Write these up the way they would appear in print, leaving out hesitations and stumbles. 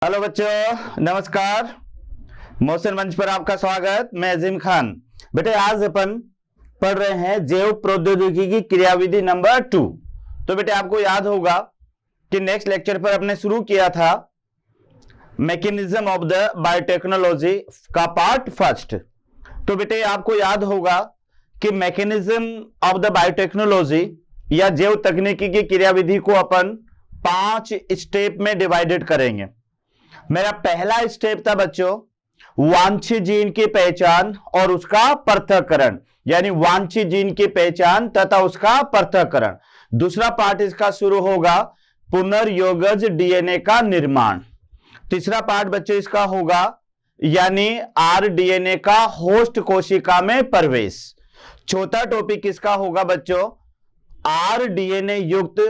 Hello बच्चों, नमस्कार। Motion मंच पर आपका स्वागत। मैं अजीम खान। बेटे आज अपन पढ़ रहे हैं जैव प्रौद्योगिकी की क्रियाविधि नंबर 2। तो बेटे आपको याद होगा कि नेक्स्ट लेक्चर पर अपने शुरू किया था मैकेनिज्म ऑफ द बायोटेक्नोलॉजी का पार्ट फर्स्ट। तो बेटे आपको याद होगा कि मैकेनिज्म ऑफ द बायोटेक्नोलॉजी या जैव तकनीकी की क्रियाविधि को अपन 5 स्टेप में डिवाइडेड करेंगे। मेरा पहला स्टेप था बच्चों वांछित जीन की पहचान और उसका पृथक्करण, यानी वांछित जीन की पहचान तथा उसका पृथक्करण। दूसरा पार्ट इसका शुरू होगा पुनर्योगज डीएनए का निर्माण। तीसरा पार्ट बच्चों इसका होगा यानी आरडीएनए का होस्ट कोशिका में प्रवेश। चौथा टॉपिक इसका होगा बच्चों आरडीएनए युक्त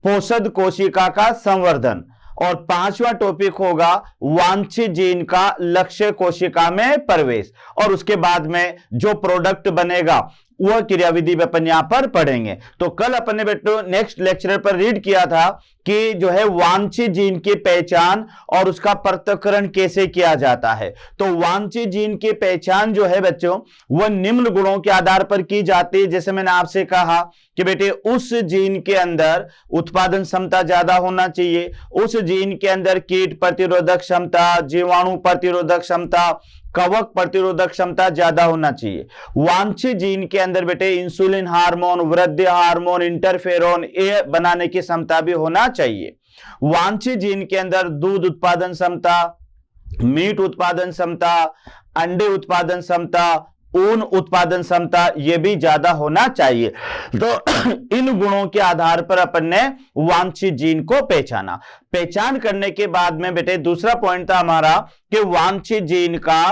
पोषक कोशिका का संवर्धन। और पांचवा टॉपिक होगा वांछित जीन का लक्ष्य कोशिका में प्रवेश। और उसके बाद में जो प्रोडक्ट बनेगा वह क्रियाविधि अपन यहां पर पढ़ेंगे। तो कल अपन ने बेटो नेक्स्ट लेक्चर पर रीड किया था कि जो है वांछित जीन की पहचान और उसका पृथक्करण कैसे किया जाता है। तो वांछित जीन की पहचान जो है बच्चों वह निम्न गुणों के आधार पर की जाती है। जैसे मैंने आपसे कहा कि बेटे उस जीन के अंदर उत्पादन क्षमता ज्यादा होना चाहिए, उस जीन के अंदर कीट प्रतिरोधक क्षमता, जीवाणु प्रतिरोधक क्षमता, कवक प्रतिरोधक क्षमता ज्यादा होना चाहिए। वांछित जीन के अंदर बेटे इंसुलिन हार्मोन, वृद्धि हार्मोन, इंटरफेरोन ये बनाने की क्षमता भी होना चाहिए। वांछित जीन के अंदर दूध उत्पादन क्षमता, मीट उत्पादन क्षमता, अंडे उत्पादन क्षमता, ऊन उत्पादन क्षमता ये भी ज्यादा होना चाहिए। तो इन गुणों के आधार पर अपन ने वांछित जीन को पहचान करने के बाद में बेटे दूसरा पॉइंट था हमारा कि वांछित जीन का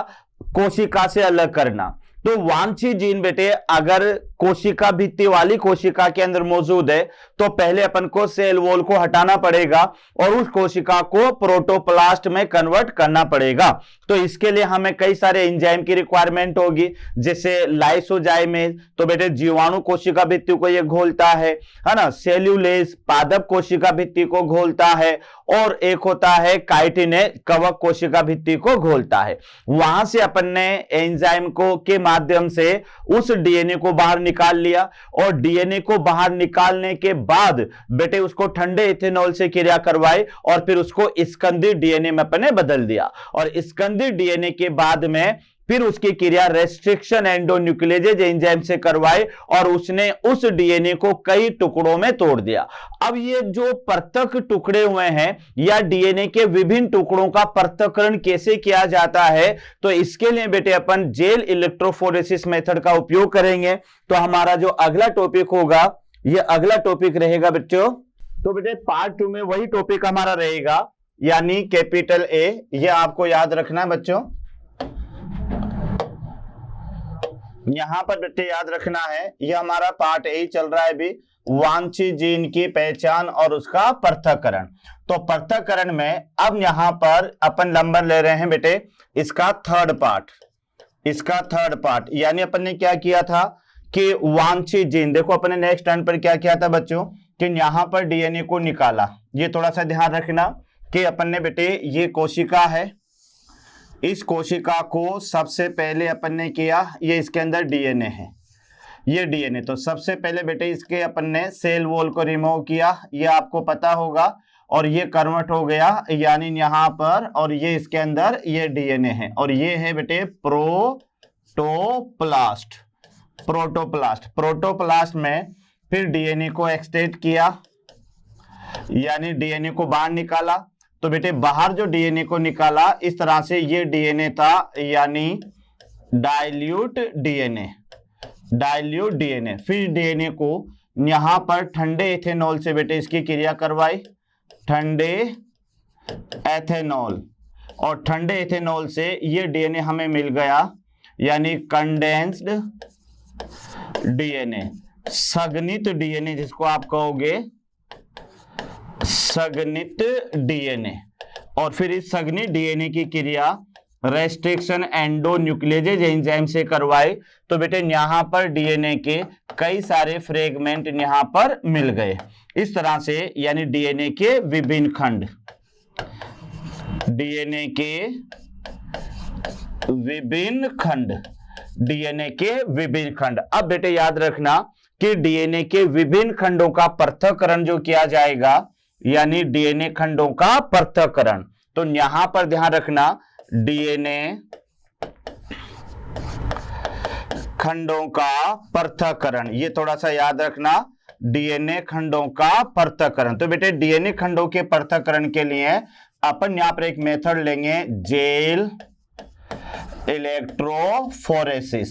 कोशिका से अलग करना। तो वांछित जीन बेटे अगर कोशिका भित्ति वाली कोशिका के अंदर मौजूद है तो पहले अपन को सेल वॉल को हटाना पड़ेगा और उस कोशिका को प्रोटोप्लास्ट में कन्वर्ट करना पड़ेगा। तो इसके लिए हमें कई सारे एंजाइम की रिक्वायरमेंट होगी, जैसे लाइसोजाइमेज तो बेटे जीवाणु कोशिका भित्ति को यह घोलता है ना। सेल्यूलेज पादप कोशिका भित्ति को घोलता है और एक होता है काइटिनेज कवक कोशिका भित्ति को घोलता है। वहां से अपन ने एंजाइम को के माध्यम से उस डीएनए को बाहर निकाल लिया और डीएनए को बाहर निकालने के बाद बेटे उसको ठंडे इथेनॉल से क्रिया करवाई और फिर उसको स्कंदित डीएनए में अपने बदल दिया। और स्कंदित डीएनए के बाद में फिर उसकी क्रिया रेस्ट्रिक्शन एंडोन्यूक्लियेज एंजाइम से करवाई और उसने उस डीएनए को कई टुकड़ों में तोड़ दिया। अब ये जो पृथक टुकड़े हुए हैं या डीएनए के विभिन्न टुकड़ों का पृथक्करण कैसे किया जाता है, तो इसके लिए बेटे अपन जेल इलेक्ट्रोफोरेसिस मेथड का उपयोग करेंगे। तो हमारा जो अगला टॉपिक होगा ये अगला टॉपिक रहेगा बच्चों। तो बेटे पार्ट 2 में वही टॉपिक हमारा रहेगा यानी कैपिटल ए। ये आपको याद रखना है बच्चों, यहां पर बेटे याद रखना है ये हमारा पार्ट ए चल रहा है अभी, वांछित जीन की पहचान और उसका पृथक्करण। तो पृथक्करण में अब यहां पर अपन नंबर ले रहे हैं बेटे इसका थर्ड पार्ट। यानी अपन ने क्या किया था कि वांछित जीन, देखो अपन ने नेक्स्ट टर्न पर क्या किया था बच्चों कि यहां पर डीएनए को निकाला। ये थोड़ा सा ध्यान रखना कि अपन ने बेटे ये कोशिका है, इस कोशिका को सबसे पहले अपन ने किया, ये इसके अंदर डीएनए है, ये डीएनए। तो सबसे पहले बेटे इसके अपन ने सेल वॉल को रिमूव किया, ये आपको पता होगा, और ये कन्वर्ट हो गया यानी यहां पर, और ये इसके अंदर ये डीएनए है और ये है बेटे प्रोटोप्लास्ट में फिर डीएनए को एक्सट्रैक्ट किया यानी डीएनए को बाहर निकाला। तो बेटे बाहर जो डीएनए को निकाला इस तरह से ये डीएनए था यानी डाइल्यूट डीएनए। फिर डीएनए को यहां पर ठंडे इथेनॉल से बेटे इसकी क्रिया करवाई, ठंडे एथेनॉल, और ठंडे इथेनॉल से ये डीएनए हमें मिल गया यानी कंडेंस्ड डीएनए, संघनित डीएनए जिसको आप कहोगे संघनित डीएनए। और फिर इस संघनित डीएनए की क्रिया रेस्ट्रिक्शन एंडोन्यूक्लियेज एंजाइम से करवाई। तो बेटे यहां पर डीएनए के कई सारे फ्रेगमेंट यहां पर मिल गए। इस तरह से यानी डीएनए के विभिन्न खंड डीएनए के विभिन्न खंड, डीएनए के विभिन्न खंड। अब बेटे याद रखना कि डीएनए के विभिन्न खंडों का पृथक्करण जो किया जाएगा, यानी डीएनए खंडों का पृथक्करण, तो यहां पर ध्यान रखना डीएनए खंडों का पृथक्करण, ये थोड़ा सा याद रखना, डीएनए खंडों का पृथक्करण। तो बेटे डीएनए खंडों के पृथक्करण के लिए अपन यहां पर एक मेथड लेंगे, जेल इलेक्ट्रोफोरेसिस,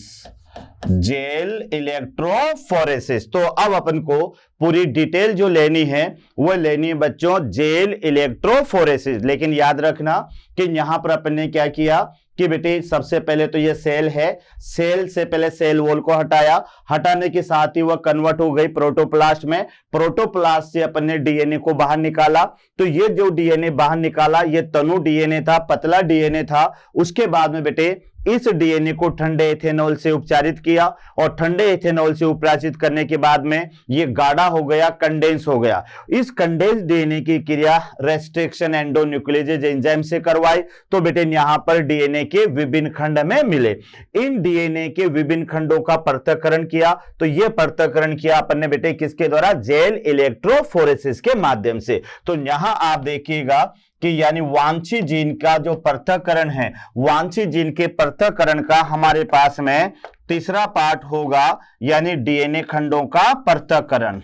जेल इलेक्ट्रोफोरेसिस। तो अब अपन को पूरी डिटेल जो लेनी है वो लेनी है बच्चों जेल इलेक्ट्रोफोरेसिस। लेकिन याद रखना कि यहां पर अपन ने क्या किया कि बेटे सबसे पहले तो ये सेल है, सेल से पहले सेल वॉल को हटाया, हटाने के साथ ही वह कन्वर्ट हो गई प्रोटोप्लास्ट में, प्रोटोप्लास्ट से अपन ने डीएनए को बाहर निकाला। तो ये जो डीएनए बाहर निकाला ये तनु डीएनए था, पतला डीएनए था। उसके बाद में बेटे इस डीएनए को ठंडे इथेनॉल से उपचारित किया और ठंडे इथेनॉल से उपचारित करने के बाद में ये गाढ़ा हो गया, कंडेंस हो गया। इस कंडेंस डीएनए की क्रिया रेस्ट्रिक्शन एंडोन्यूक्लियोजेज एंजाइम से करवाई। तो बेटे यहां पर डीएनए के विभिन्न खंड में मिले, इन डीएनए के विभिन्न खंडों का पृथक्करण किया। तो यह पृथक्करण किया अपन ने बेटे किसके द्वारा, जेल इलेक्ट्रोफोरेसिस के माध्यम से। तो यहां आप देखिएगा कि यानी वांछित जीन का जो पृथक्करण है, वांछित जीन के पृथक्करण का हमारे पास में तीसरा पार्ट होगा, यानी डीएनए खंडों का पृथक्करण,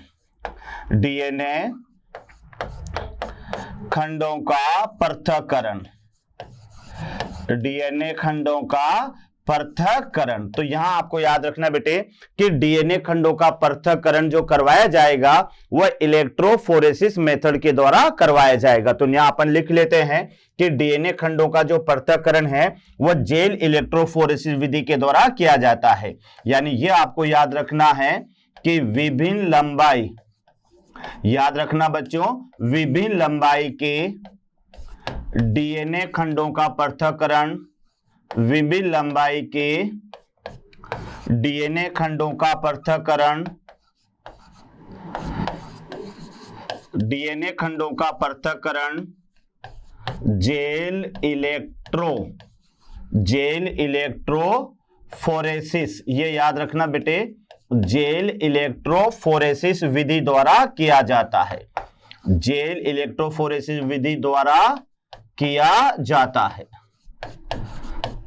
डीएनए खंडों का पृथक्करण, डीएनए खंडों का पृथक्करण। तो यहां आपको याद रखना बेटे कि डीएनए खंडों का पृथक्करण जो करवाया जाएगा वह इलेक्ट्रोफोरेसिस मेथड के द्वारा करवाया जाएगा। तो यहां अपन लिख लेते हैं कि डीएनए खंडों का जो पृथक्करण है वह जेल इलेक्ट्रोफोरेसिस विधि के द्वारा किया जाता है। यानी यह आपको याद रखना है कि विभिन्न लंबाई, याद रखना बच्चों, विभिन्न लंबाई के डीएनए खंडों का पृथक्करण, विभिन्न लंबाई के डीएनए खंडों का पृथक्करण, डीएनए खंडों का पृथक्करण जेल इलेक्ट्रोफोरेसिस, ये याद रखना बेटे, जेल इलेक्ट्रोफोरेसिस विधि द्वारा किया जाता है, जेल इलेक्ट्रोफोरेसिस विधि द्वारा किया जाता है,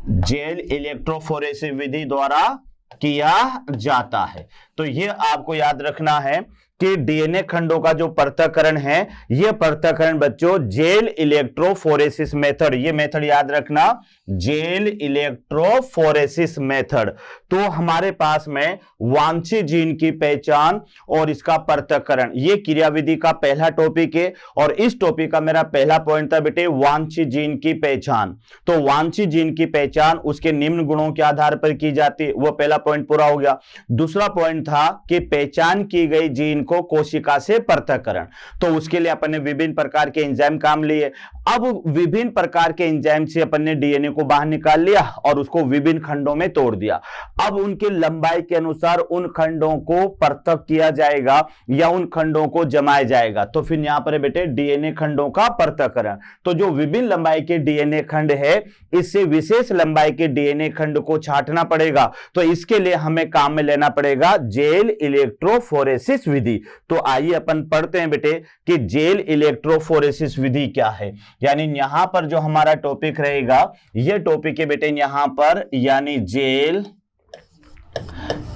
जेल इलेक्ट्रोफोरेसिस विधि द्वारा किया जाता है। तो ये आपको याद रखना है कि डीएनए खंडों का जो पृथक्करण है, यह पृथक्करण बच्चों जेल इलेक्ट्रोफोरेसिस मेथड, ये मेथड याद रखना, जेल इलेक्ट्रोफोरेसिस मेथड। तो हमारे पास में वांछित जीन की पहचान और इसका पृथक्करण, ये क्रियाविधि का पहला टॉपिक है। और इस टॉपिक का मेरा पहला पॉइंट था बेटे वांछित जीन की पहचान। तो वांछित जीन की पहचान उसके निम्न गुणों के आधार पर की जाती है, वो पहला पॉइंट पूरा हो गया। दूसरा पॉइंट था कि पहचान की गई जीन को कोशिका से पृथक्करण, तो उसके लिए अपन ने विभिन्न प्रकार के एंजाइम काम लिए। अब विभिन्न प्रकार के एंजाइम से अपन ने डीएनए को बाहर निकाल लिया और उसको विभिन्न खंडों में तोड़ दिया। अब उनके लंबाई के अनुसार उन खंडों को पृथक किया जाएगा या उन खंडों को जमाया जाएगा। तो फिर यहां पर बेटे डीएनए खंडों का पृथक्करण, तो जो विभिन्न लंबाई के डीएनए खंड है इससे विशेष लंबाई के डीएनए खंड को छांटना पड़ेगा। तो इसके लिए हमें काम में लेना पड़ेगा जेल इलेक्ट्रोफोरेसिस विधि। तो आइए अपन पढ़ते हैं बेटे कि जेल इलेक्ट्रोफोरेसिस विधि क्या है। यानी यहां पर जो हमारा टॉपिक रहेगा, यह टॉपिक है बेटे यहां पर, यानी जेल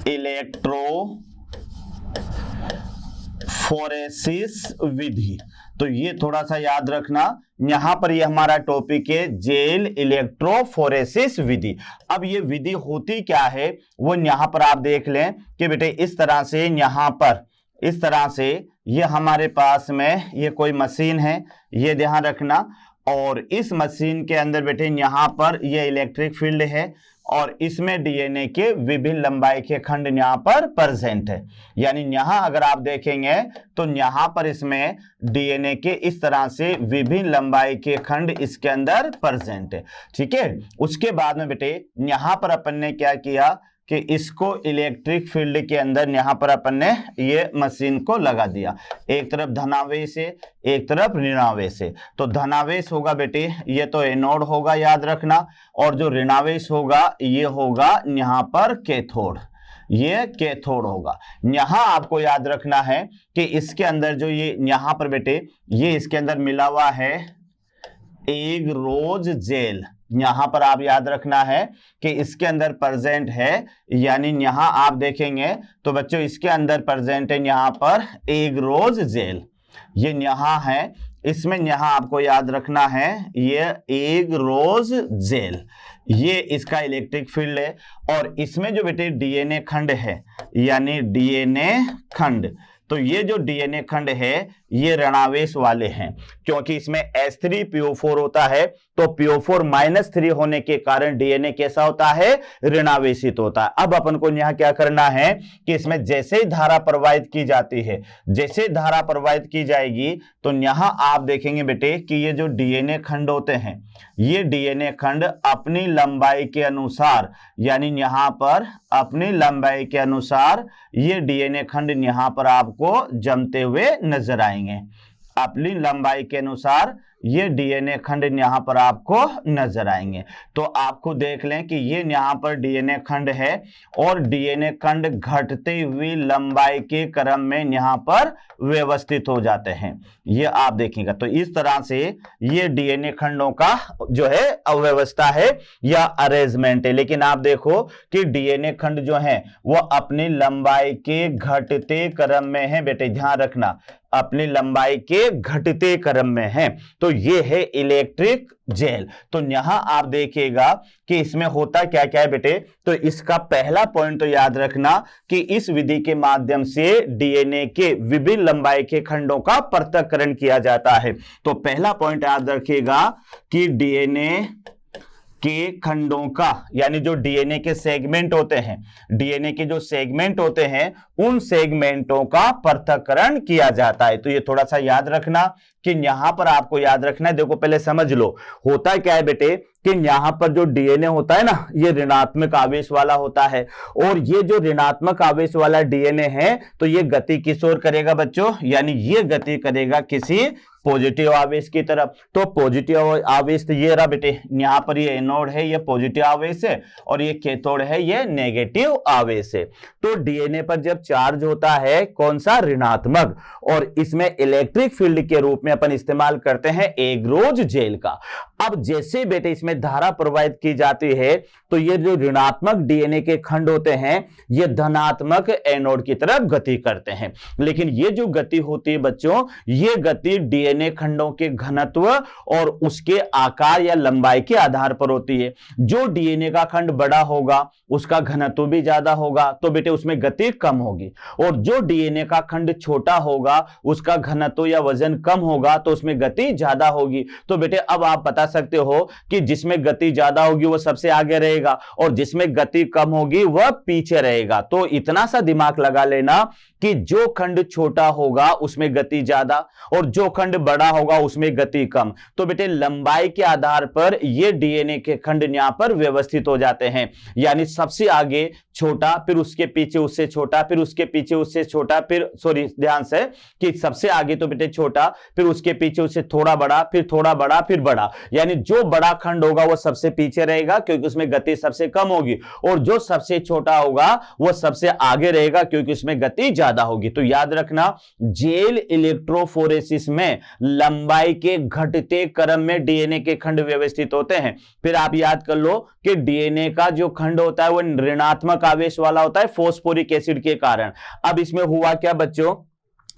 इलेक्ट्रोफोरेसिस विधि। तो ये थोड़ा सा याद रखना, यहां पर ये हमारा टॉपिक है जेल इलेक्ट्रोफोरेसिस विधि। अब ये विधि होती क्या है वो यहां पर आप देख लें कि बेटे इस तरह से, यहां पर इस तरह से ये हमारे पास में ये कोई मशीन है, ये ध्यान रखना। और इस मशीन के अंदर बेटे यहां पर ये इलेक्ट्रिक फील्ड है और इसमें डीएनए के विभिन्न लंबाई के खंड यहां पर प्रेजेंट है। यानी यहां अगर आप देखेंगे तो यहां पर इसमें डीएनए के इस तरह से विभिन्न लंबाई के खंड इसके अंदर प्रेजेंट है, ठीक है। उसके बाद में बेटे यहां पर अपन ने क्या किया कि इसको इलेक्ट्रिक फील्ड के अंदर यहां पर अपन ने ये मशीन को लगा दिया, एक तरफ धनावेश है एक तरफ ऋणावेश है। तो धनावेश होगा बेटे ये तो एनोड होगा, याद रखना, और जो ऋणावेश होगा ये होगा यहां पर कैथोड, ये कैथोड होगा। यहां आपको याद रखना है कि इसके अंदर जो ये यहां पर बेटे ये इसके अंदर मिला हुआ है एगरोज जेल, यहां पर आप याद रखना है कि इसके अंदर प्रेजेंट है, यानी यहां आप देखेंगे तो बच्चों इसके अंदर प्रेजेंट है यहां पर एगरोज जेल, ये यहां है, इसमें यहां आपको याद रखना है ये एगरोज जेल, ये इसका इलेक्ट्रिक फील्ड है। और इसमें जो बेटे डीएनए खंड है यानी डीएनए खंड, तो ये जो डीएनए खंड है ये ऋणावेश वाले हैं, क्योंकि इसमें H3PO4 होता है, तो PO4-3 होने के कारण डीएनए कैसा होता है, ऋणावेशित होता है। अब अपन को यहां क्या करना है कि इसमें जैसे ही धारा प्रवाहित की जाती है, जैसे धारा प्रवाहित की जाएगी तो यहां आप देखेंगे बेटे कि ये जो डीएनए खंड होते हैं, ये डीएनए खंड अपनी लंबाई के अनुसार, यानी यहां पर अपनी लंबाई के अनुसार ये डीएनए खंड यहां पर आपको जमते हुए नजर आएंगे, अपनी लंबाई के अनुसार ये डीएनए खंड यहां पर आपको नजर आएंगे। तो आपको देख लें कि ये यहां पर डीएनए खंड है और डीएनए खंड घटती हुई लंबाई के क्रम में यहां पर व्यवस्थित हो जाते हैं, ये आप देखेंगे। तो इस तरह से ये डीएनए खंडों का जो है अव्यवस्था है या अरेंजमेंट है। लेकिन आप देखो कि डीएनए खंड जो है वो अपनी लंबाई के घटते क्रम में है बेटे, ध्यान रखना, अपनी लंबाई के घटते क्रम में है। तो ये है इलेक्ट्रिक जेल। तो यहां आप देखिएगा कि इसमें होता क्या क्या है बेटे, तो इसका पहला पॉइंट तो याद रखना कि इस विधि के माध्यम से डीएनए के विभिन्न लंबाई के खंडों का पृथक्करण किया जाता है। तो पहला पॉइंट याद रखिएगा कि डीएनए के खंडों का, यानी जो डीएनए के सेगमेंट होते हैं, डीएनए के जो सेगमेंट होते हैं उन सेगमेंटों का पृथक्करण किया जाता है। तो ये थोड़ा सा याद रखना कि यहां पर आपको याद रखना है, देखो पहले समझ लो होता क्या है बेटे कि यहां पर जो डीएनए होता है ना ये ऋणात्मक आवेश वाला होता है, और ये जो ऋणात्मक आवेश वाला डीएनए है तो ये गति किस ओर करेगा बच्चों, यानी ये गति करेगा किसी पॉजिटिव आवेश की तरफ। तो पॉजिटिव आवेश तो ये रहा बेटे, यहां पर ये एनोड है, ये पॉजिटिव आवेश है, और ये कैथोड है, ये नेगेटिव आवेश है। तो डीएनए पर जब चार्ज होता है कौन सा, ऋणात्मक, और इसमें इलेक्ट्रिक फील्ड के रूप में अपन इस्तेमाल करते हैं एगरोज जेल का। अब जैसे बेटे इसमें धारा प्रवाहित की जाती है तो ये जो ऋणात्मक डीएनए के खंड होते हैं ये धनात्मक एनोड की तरफ गति करते हैं। लेकिन ये जो गति होती है बच्चों, ये गति डीएनए खंडों के घनत्व और उसके आकार या लंबाई के आधार पर होती है। जो डीएनए का खंड बड़ा होगा उसका घनत्व भी ज्यादा होगा, तो बेटे उसमें गति कम होगी, और जो डीएनए का खंड छोटा होगा उसका घनत्व या वजन कम होगा तो उसमें गति ज्यादा होगी। तो बेटे अब आप बता सकते हो कि जिसमें गति ज्यादा होगी वो सबसे आगे रहेगा और जिसमें गति कम होगी वह पीछे रहेगा। तो इतना सा दिमाग लगा लेना कि जो खंड छोटा होगा उसमें गति ज्यादा और जो खंड बड़ा होगा उसमें गति कम। तो बेटे लंबाई के आधार पर ये डीएनए के खंड यहां पर व्यवस्थित हो जाते हैं, यानी सबसे आगे छोटा, फिर उसके पीछे उससे छोटा, फिर उसके पीछे उससे छोटा, फिर सॉरी ध्यान से कि सबसे आगे तो बेटे छोटा, फिर उसके पीछे उससे थोड़ा बड़ा, फिर थोड़ा बड़ा, फिर बड़ा, यानी जो बड़ा खंड होगा वो सबसे पीछे रहेगा क्योंकि उसमें गति सबसे कम होगी, और जो सबसे छोटा होगा वो सबसे आगे रहेगा क्योंकि उसमें गति ज्यादा होगी। तो याद रखना जेल इलेक्ट्रोफोरेसिस में लंबाई के घटते क्रम में डीएनए के खंड व्यवस्थित होते हैं। फिर आप याद कर लो कि डीएनए का जो खंड होता है वो ऋणात्मक आवेश वाला होता है फास्फोरिक एसिड के कारण। अब इसमें हुआ क्या बच्चों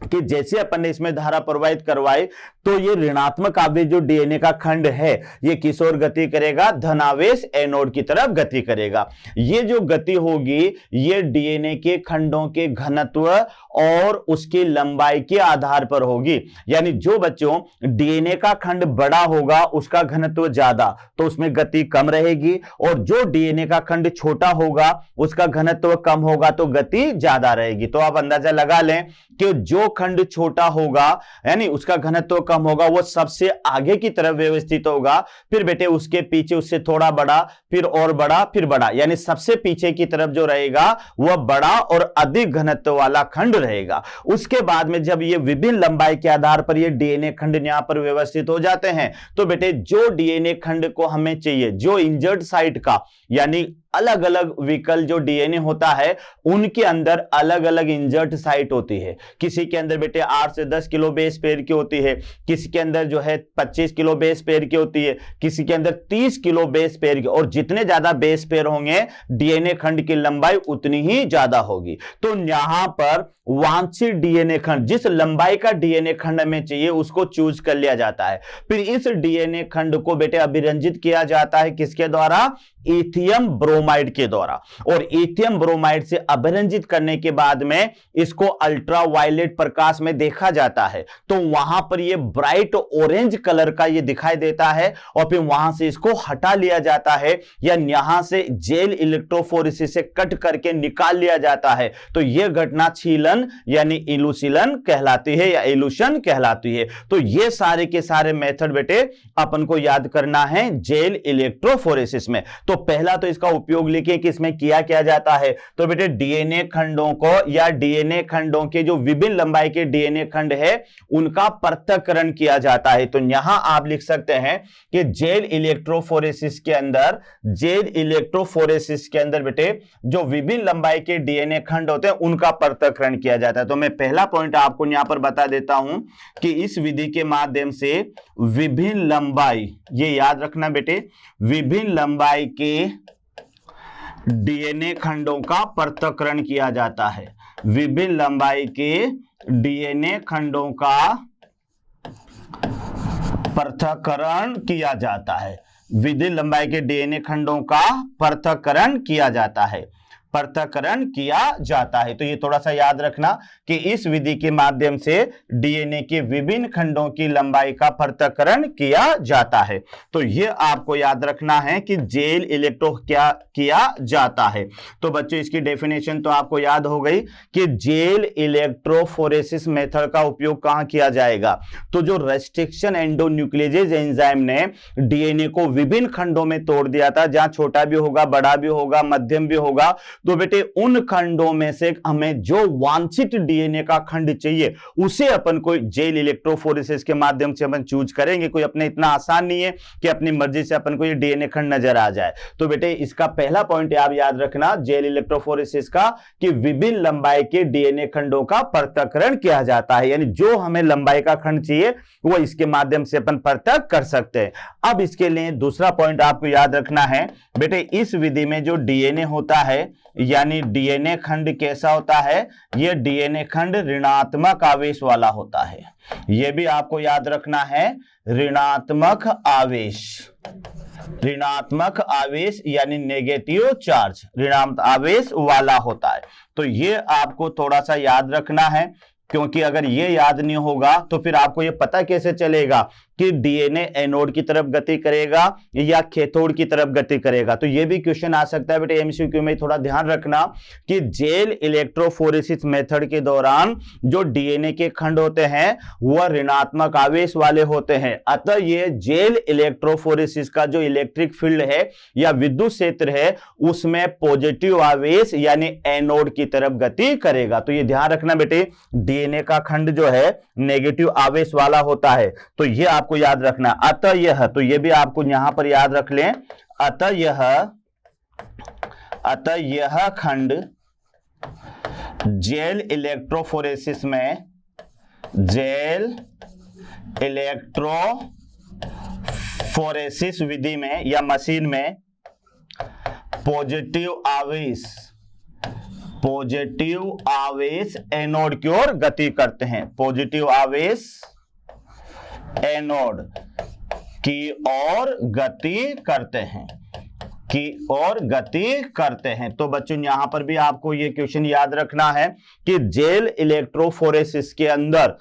कि जैसे अपन ने इसमें धारा प्रवाहित करवाई तो ये ऋणात्मक आवेश जो डीएनए का खंड है ये किस ओर गति करेगा, धनावेश एनोड की तरफ गति करेगा। ये जो गति होगी ये डीएनए के खंडों के घनत्व और उसकी लंबाई के आधार पर होगी, यानी जो बच्चों डीएनए का खंड बड़ा होगा उसका घनत्व ज्यादा तो उसमें गति कम रहेगी, और जो डीएनए का खंड छोटा होगा उसका घनत्व कम होगा तो गति ज्यादा रहेगी। तो आप अंदाजा लगा लें कि जो खंड छोटा होगा यानी उसका घनत्व कम होगा, वो सबसे आगे की तरफ व्यवस्थित होगा, फिर बेटे उसके पीछे उससे थोड़ा बड़ा, फिर और बड़ा, फिर बड़ा, यानी सबसे पीछे की तरफ जो रहेगा वह बड़ा और अधिक घनत्व वाला खंड रहेगा। उसके बाद में जब ये विभिन्न लंबाई के आधार पर ये डीएनए खंड यहां पर व्यवस्थित हो जाते हैं, तो बेटे जो डीएनए खंड को हमें चाहिए, जो इंजर्ड साइट का यानी अलग अलग विकल जो डीएनए होता है उनके अंदर अलग अलग इंजर्ट साइट होती है। किसी के अंदर बेटे 8 से 10 किलो बेस पेयर की होती है, किसी के अंदर जो है 25 किलो बेस पेयर की होती है, किसी के अंदर 30 किलो बेस पेयर की, और जितने ज्यादा बेस पेयर होंगे डीएनए खंड की लंबाई उतनी ही ज्यादा होगी। तो यहां पर वांछित डीएनए खंड, जिस लंबाई का डीएनए खंड हमें चाहिए उसको चूज कर लिया जाता है। फिर इस डीएनए खंड को बेटे अभिरंजित किया जाता है किसके द्वारा? इथियम ब्रोमाइड के द्वारा। और इथियम ब्रोमाइड से अभिरंजित करने के बाद में इसको अल्ट्रावायलेट प्रकाश में देखा जाता है, तो वहां पर ये ब्राइट ऑरेंज कलर का ये दिखाई देता है, और फिर वहां से इसको हटा लिया जाता है या यहां से जेल इलेक्ट्रोफोरेसिस से कट करके निकाल लिया जाता है। तो यह घटना छीलन यानी इलूसीलन कहलाती है या इलूशन कहलाती है। तो ये सारे के सारे मेथड बेटे अपन को याद करना है जेल इलेक्ट्रोफोरेसिस में। तो पहला तो इसका उपयोग लिखें कि इसमें किया क्या जाता है। तो बेटे डीएनए खंडों को या डीएनए खंडों के जो विभिन्न लंबाई के डीएनए खंड है उनका पृथक्करण किया जाता है। तो यहां आप लिख सकते हैं कि जेल इलेक्ट्रोफोरेसिस के अंदर बेटे जो विभिन्न लंबाई के डीएनए खंड होते हैं उनका पृथक्करण किया जाता है। तो मैं पहला पॉइंट आपको यहां पर बता देता हूं कि इस विधि के माध्यम से विभिन्न लंबाई, ये याद रखना बेटे, विभिन्न लंबाई के डीएनए खंडों का पृथक्करण किया जाता है। विभिन्न लंबाई के डीएनए खंडों का पृथक्करण किया जाता है। विभिन्न लंबाई के डीएनए खंडों का पृथक्करण किया जाता है, पृथक्करण किया जाता है। तो ये थोड़ा सा याद रखना कि इस विधि के माध्यम से डीएनए के विभिन्न खंडों की लंबाई का पृथक्करण किया जाता है। तो ये आपको याद रखना है कि जेल इलेक्ट्रो क्या किया जाता है। तो बच्चों इसकी डेफिनेशन तो आपको याद हो गई कि जेल इलेक्ट्रोफोरेसिस मेथड का उपयोग कहां किया जाएगा। तो जो रेस्ट्रिक्शन एंडोन्यूक्लियेज एंजाइम ने डीएनए को विभिन्न खंडों में तोड़ दिया था, जहां छोटा भी होगा, बड़ा भी होगा, मध्यम भी होगा, तो बेटे उन खंडों में से हमें जो वांछित डीएनए का खंड चाहिए उसे अपन को जेल इलेक्ट्रोफोरेसिस के माध्यम से अपन चूज करेंगे। कोई अपने इतना आसान नहीं है कि अपनी मर्जी से अपन को ये डीएनए खंड नजर आ जाए। तो बेटे इसका पहला पॉइंट आप याद रखना जेल इलेक्ट्रोफोरेसिस का कि विभिन्न लंबाई के डीएनए खंडों का पृथक्करण किया जाता है, यानी जो हमें लंबाई का खंड चाहिए वो इसके माध्यम से अपन पृथक कर सकते हैं। अब इसके लिए दूसरा पॉइंट आपको याद रखना है बेटे, इस विधि में जो डीएनए होता है यानी डीएनए खंड कैसा होता है, यह डीएनए खंड ऋणात्मक आवेश वाला होता है। यह भी आपको याद रखना है, ऋणात्मक आवेश, ऋणात्मक आवेश यानी नेगेटिव चार्ज, ऋणात्मक आवेश वाला होता है। तो ये आपको थोड़ा सा याद रखना है, क्योंकि अगर ये याद नहीं होगा तो फिर आपको ये पता कैसे चलेगा कि डीएनए एनोड की तरफ गति करेगा या कैथोड की तरफ गति करेगा। तो ये भी क्वेश्चन आ सकता है बेटे एमसीक्यू में। थोड़ा ध्यान रखना कि जेल इलेक्ट्रोफोरेसिस मेथड के दौरान जो डीएनए के खंड होते हैं वह ऋणात्मक आवेश वाले होते हैं। अतः ये जेल इलेक्ट्रोफोरेसिस का जो इलेक्ट्रिक फील्ड है या विद्युत क्षेत्र है उसमें पॉजिटिव आवेश यानी एनोड की तरफ गति करेगा। तो ये ध्यान रखना बेटे, डीएनए का खंड जो है नेगेटिव आवेश वाला होता है, तो ये आपको याद रखना। अतः यह, तो ये भी आपको यहां पर याद रख लें, अतः यह खंड जेल इलेक्ट्रोफोरेसिस में, जेल इलेक्ट्रोफोरेसिस विधि में या मशीन में पॉजिटिव आवेश एनोड की ओर गति करते हैं, पॉजिटिव आवेश एनोड की ओर गति करते हैं, तो बच्चों यहां पर भी आपको ये क्वेश्चन याद रखना है कि जेल इलेक्ट्रोफोरेसिस के अंदर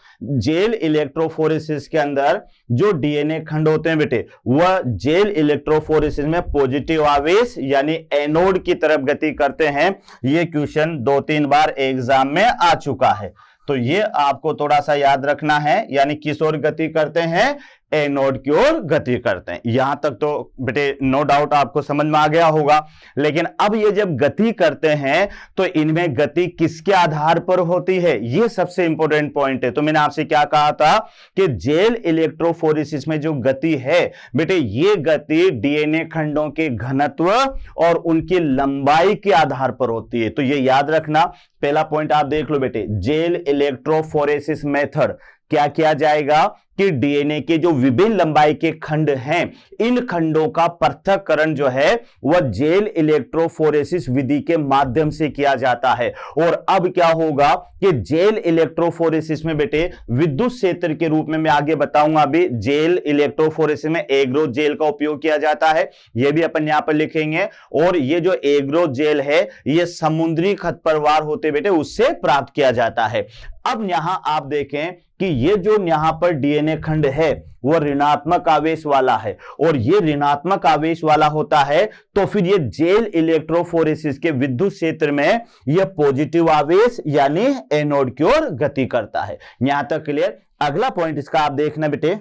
जो डीएनए खंड होते हैं बेटे वह जेल इलेक्ट्रोफोरेसिस में पॉजिटिव आवेश यानी एनोड की तरफ गति करते हैं। ये क्वेश्चन 2-3 बार एग्जाम में आ चुका है। तो ये आपको थोड़ा सा याद रखना है, यानी किस ओर गति करते हैं, एनोड की ओर गति करते हैं। यहां तक तो बेटे नो डाउट आपको समझ में आ गया होगा। लेकिन अब ये जब गति करते हैं तो इनमें गति किसके आधार पर होती है, ये सबसे इंपॉर्टेंट पॉइंट है। तो मैंने आपसे क्या कहा था कि जेल इलेक्ट्रोफोरेसिस में जो गति है बेटे, ये गति डीएनए खंडों के घनत्व और उनकी लंबाई के आधार पर होती है। तो ये याद रखना, पहला पॉइंट आप देख लो बेटे, जेल इलेक्ट्रोफोरेसिस मेथड क्या किया जाएगा कि डीएनए के जो विभिन्न लंबाई के खंड हैं, इन खंडों का पृथक्करण जो है वह जेल इलेक्ट्रोफोरेसिस विधि के माध्यम से किया जाता है। और अब क्या होगा कि जेल इलेक्ट्रोफोरेसिस में बेटे विद्युत क्षेत्र के रूप में मैं आगे बताऊंगा, अभी जेल इलेक्ट्रोफोरेसिस में एग्रो जेल का उपयोग किया जाता है, यह भी अपन यहां पर लिखेंगे। और ये जो एग्रो जेल है ये समुद्री खरपतवार होते बेटे उससे प्राप्त किया जाता है। अब यहां आप देखें कि ये जो यहां पर डीएनए खंड है वह ऋणात्मक आवेश वाला है, और ये ऋणात्मक आवेश वाला होता है तो फिर ये जेल इलेक्ट्रोफोरेसिस के विद्युत क्षेत्र में यह पॉजिटिव आवेश यानी एनोड की ओर गति करता है। यहां तक क्लियर। अगला पॉइंट इसका आप देखना बेटे,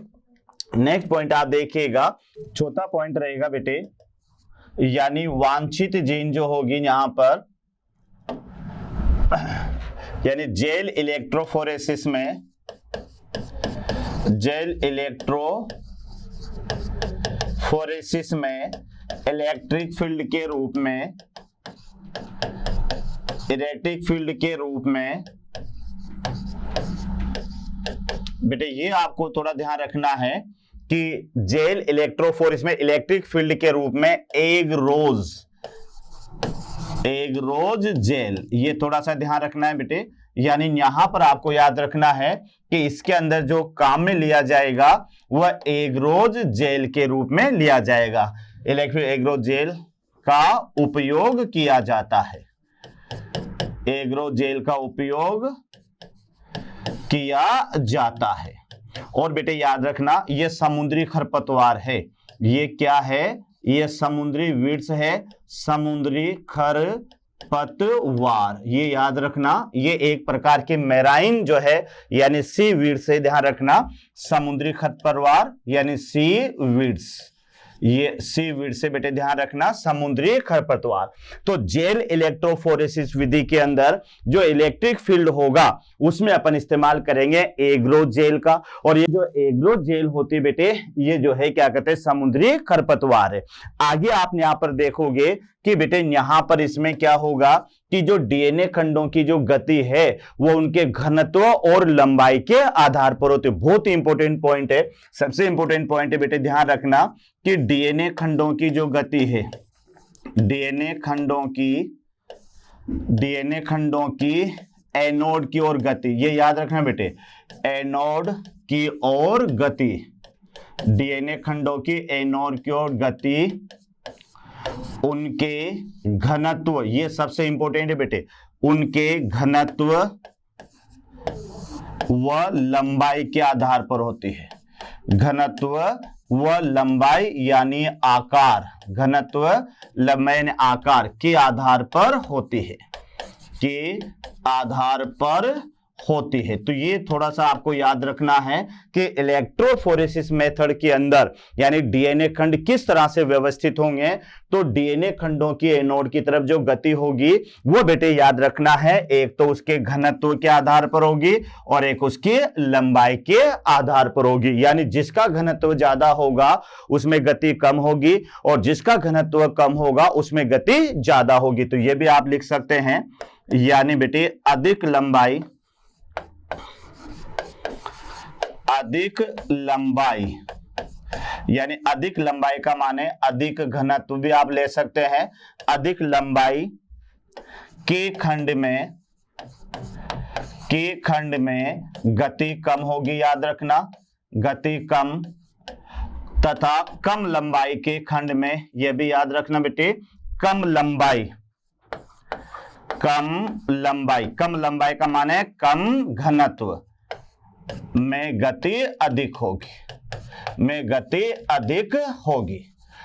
नेक्स्ट पॉइंट आप देखिएगा, चौथा पॉइंट रहेगा बेटे, यानी वांछित जीन जो होगी यहां पर, यानी जेल इलेक्ट्रोफोरेसिस में, जेल इलेक्ट्रोफोरेसिस में इलेक्ट्रिक फील्ड के रूप में, इलेक्ट्रिक फील्ड के रूप में बेटे ये आपको थोड़ा ध्यान रखना है कि जेल इलेक्ट्रोफोरेसिस में इलेक्ट्रिक फील्ड के रूप में एगरोज जेल, ये थोड़ा सा ध्यान रखना है बेटे। यानी यहां पर आपको याद रखना है कि इसके अंदर जो काम में लिया जाएगा वह एगरोज जेल के रूप में लिया जाएगा। इलेक्ट्रिक एगरोज जेल का उपयोग किया जाता है, एगरोज जेल का उपयोग किया जाता है। और बेटे याद रखना ये समुद्री खरपतवार है, ये क्या है, ये समुद्री वीड्स है, समुद्री खरपतवार, ये याद रखना। ये एक प्रकार के मेराइन जो है यानी सी वीड्स से, ध्यान रखना, समुद्री खरपतवार यानी सी वीड्स, ये सी वीड से बेटे ध्यान रखना, समुद्री खरपतवार। तो जेल इलेक्ट्रोफोरेसिस विधि के अंदर जो इलेक्ट्रिक फील्ड होगा उसमें अपन इस्तेमाल करेंगे एग्रो जेल का। और ये जो एग्रो जेल होती बेटे ये जो है क्या कहते हैं, समुद्री खरपतवार है। आगे आप यहां पर देखोगे कि बेटे यहां पर इसमें क्या होगा कि जो डीएनए खंडों की जो गति है वो उनके घनत्व और लंबाई के आधार पर होती है। बहुत ही इंपॉर्टेंट पॉइंट है, सबसे इंपॉर्टेंट पॉइंट है बेटे, ध्यान रखना कि डीएनए खंडों की जो गति है, डीएनए खंडों की एनोड की ओर गति, ये याद रखना बेटे, एनोड की ओर गति, डीएनए खंडों की एनोड की ओर गति, उनके घनत्व, ये सबसे इंपॉर्टेंट है बेटे, उनके घनत्व व लंबाई के आधार पर होती है। घनत्व व लंबाई यानी आकार, घनत्व लंबाई आकार के आधार पर होती है, के आधार पर होती है। तो ये थोड़ा सा आपको याद रखना है कि इलेक्ट्रोफोरेसिस मेथड के अंदर यानी डीएनए खंड किस तरह से व्यवस्थित होंगे। तो डीएनए खंडों की एनोड की तरफ जो गति होगी वो बेटे याद रखना है, एक तो उसके घनत्व के आधार पर होगी और एक उसकी लंबाई के आधार पर होगी। यानी जिसका घनत्व ज्यादा होगा उसमें गति कम होगी और जिसका घनत्व कम होगा उसमें गति ज्यादा होगी। तो ये भी आप लिख सकते हैं, यानी बेटे अधिक लंबाई यानी अधिक लंबाई का माने अधिक घनत्व भी आप ले सकते हैं। अधिक लंबाई के खंड में गति कम होगी, याद रखना, गति कम, तथा कम लंबाई के खंड में, यह भी याद रखना बेटे, कम लंबाई का माने कम घनत्व में गति अधिक होगी,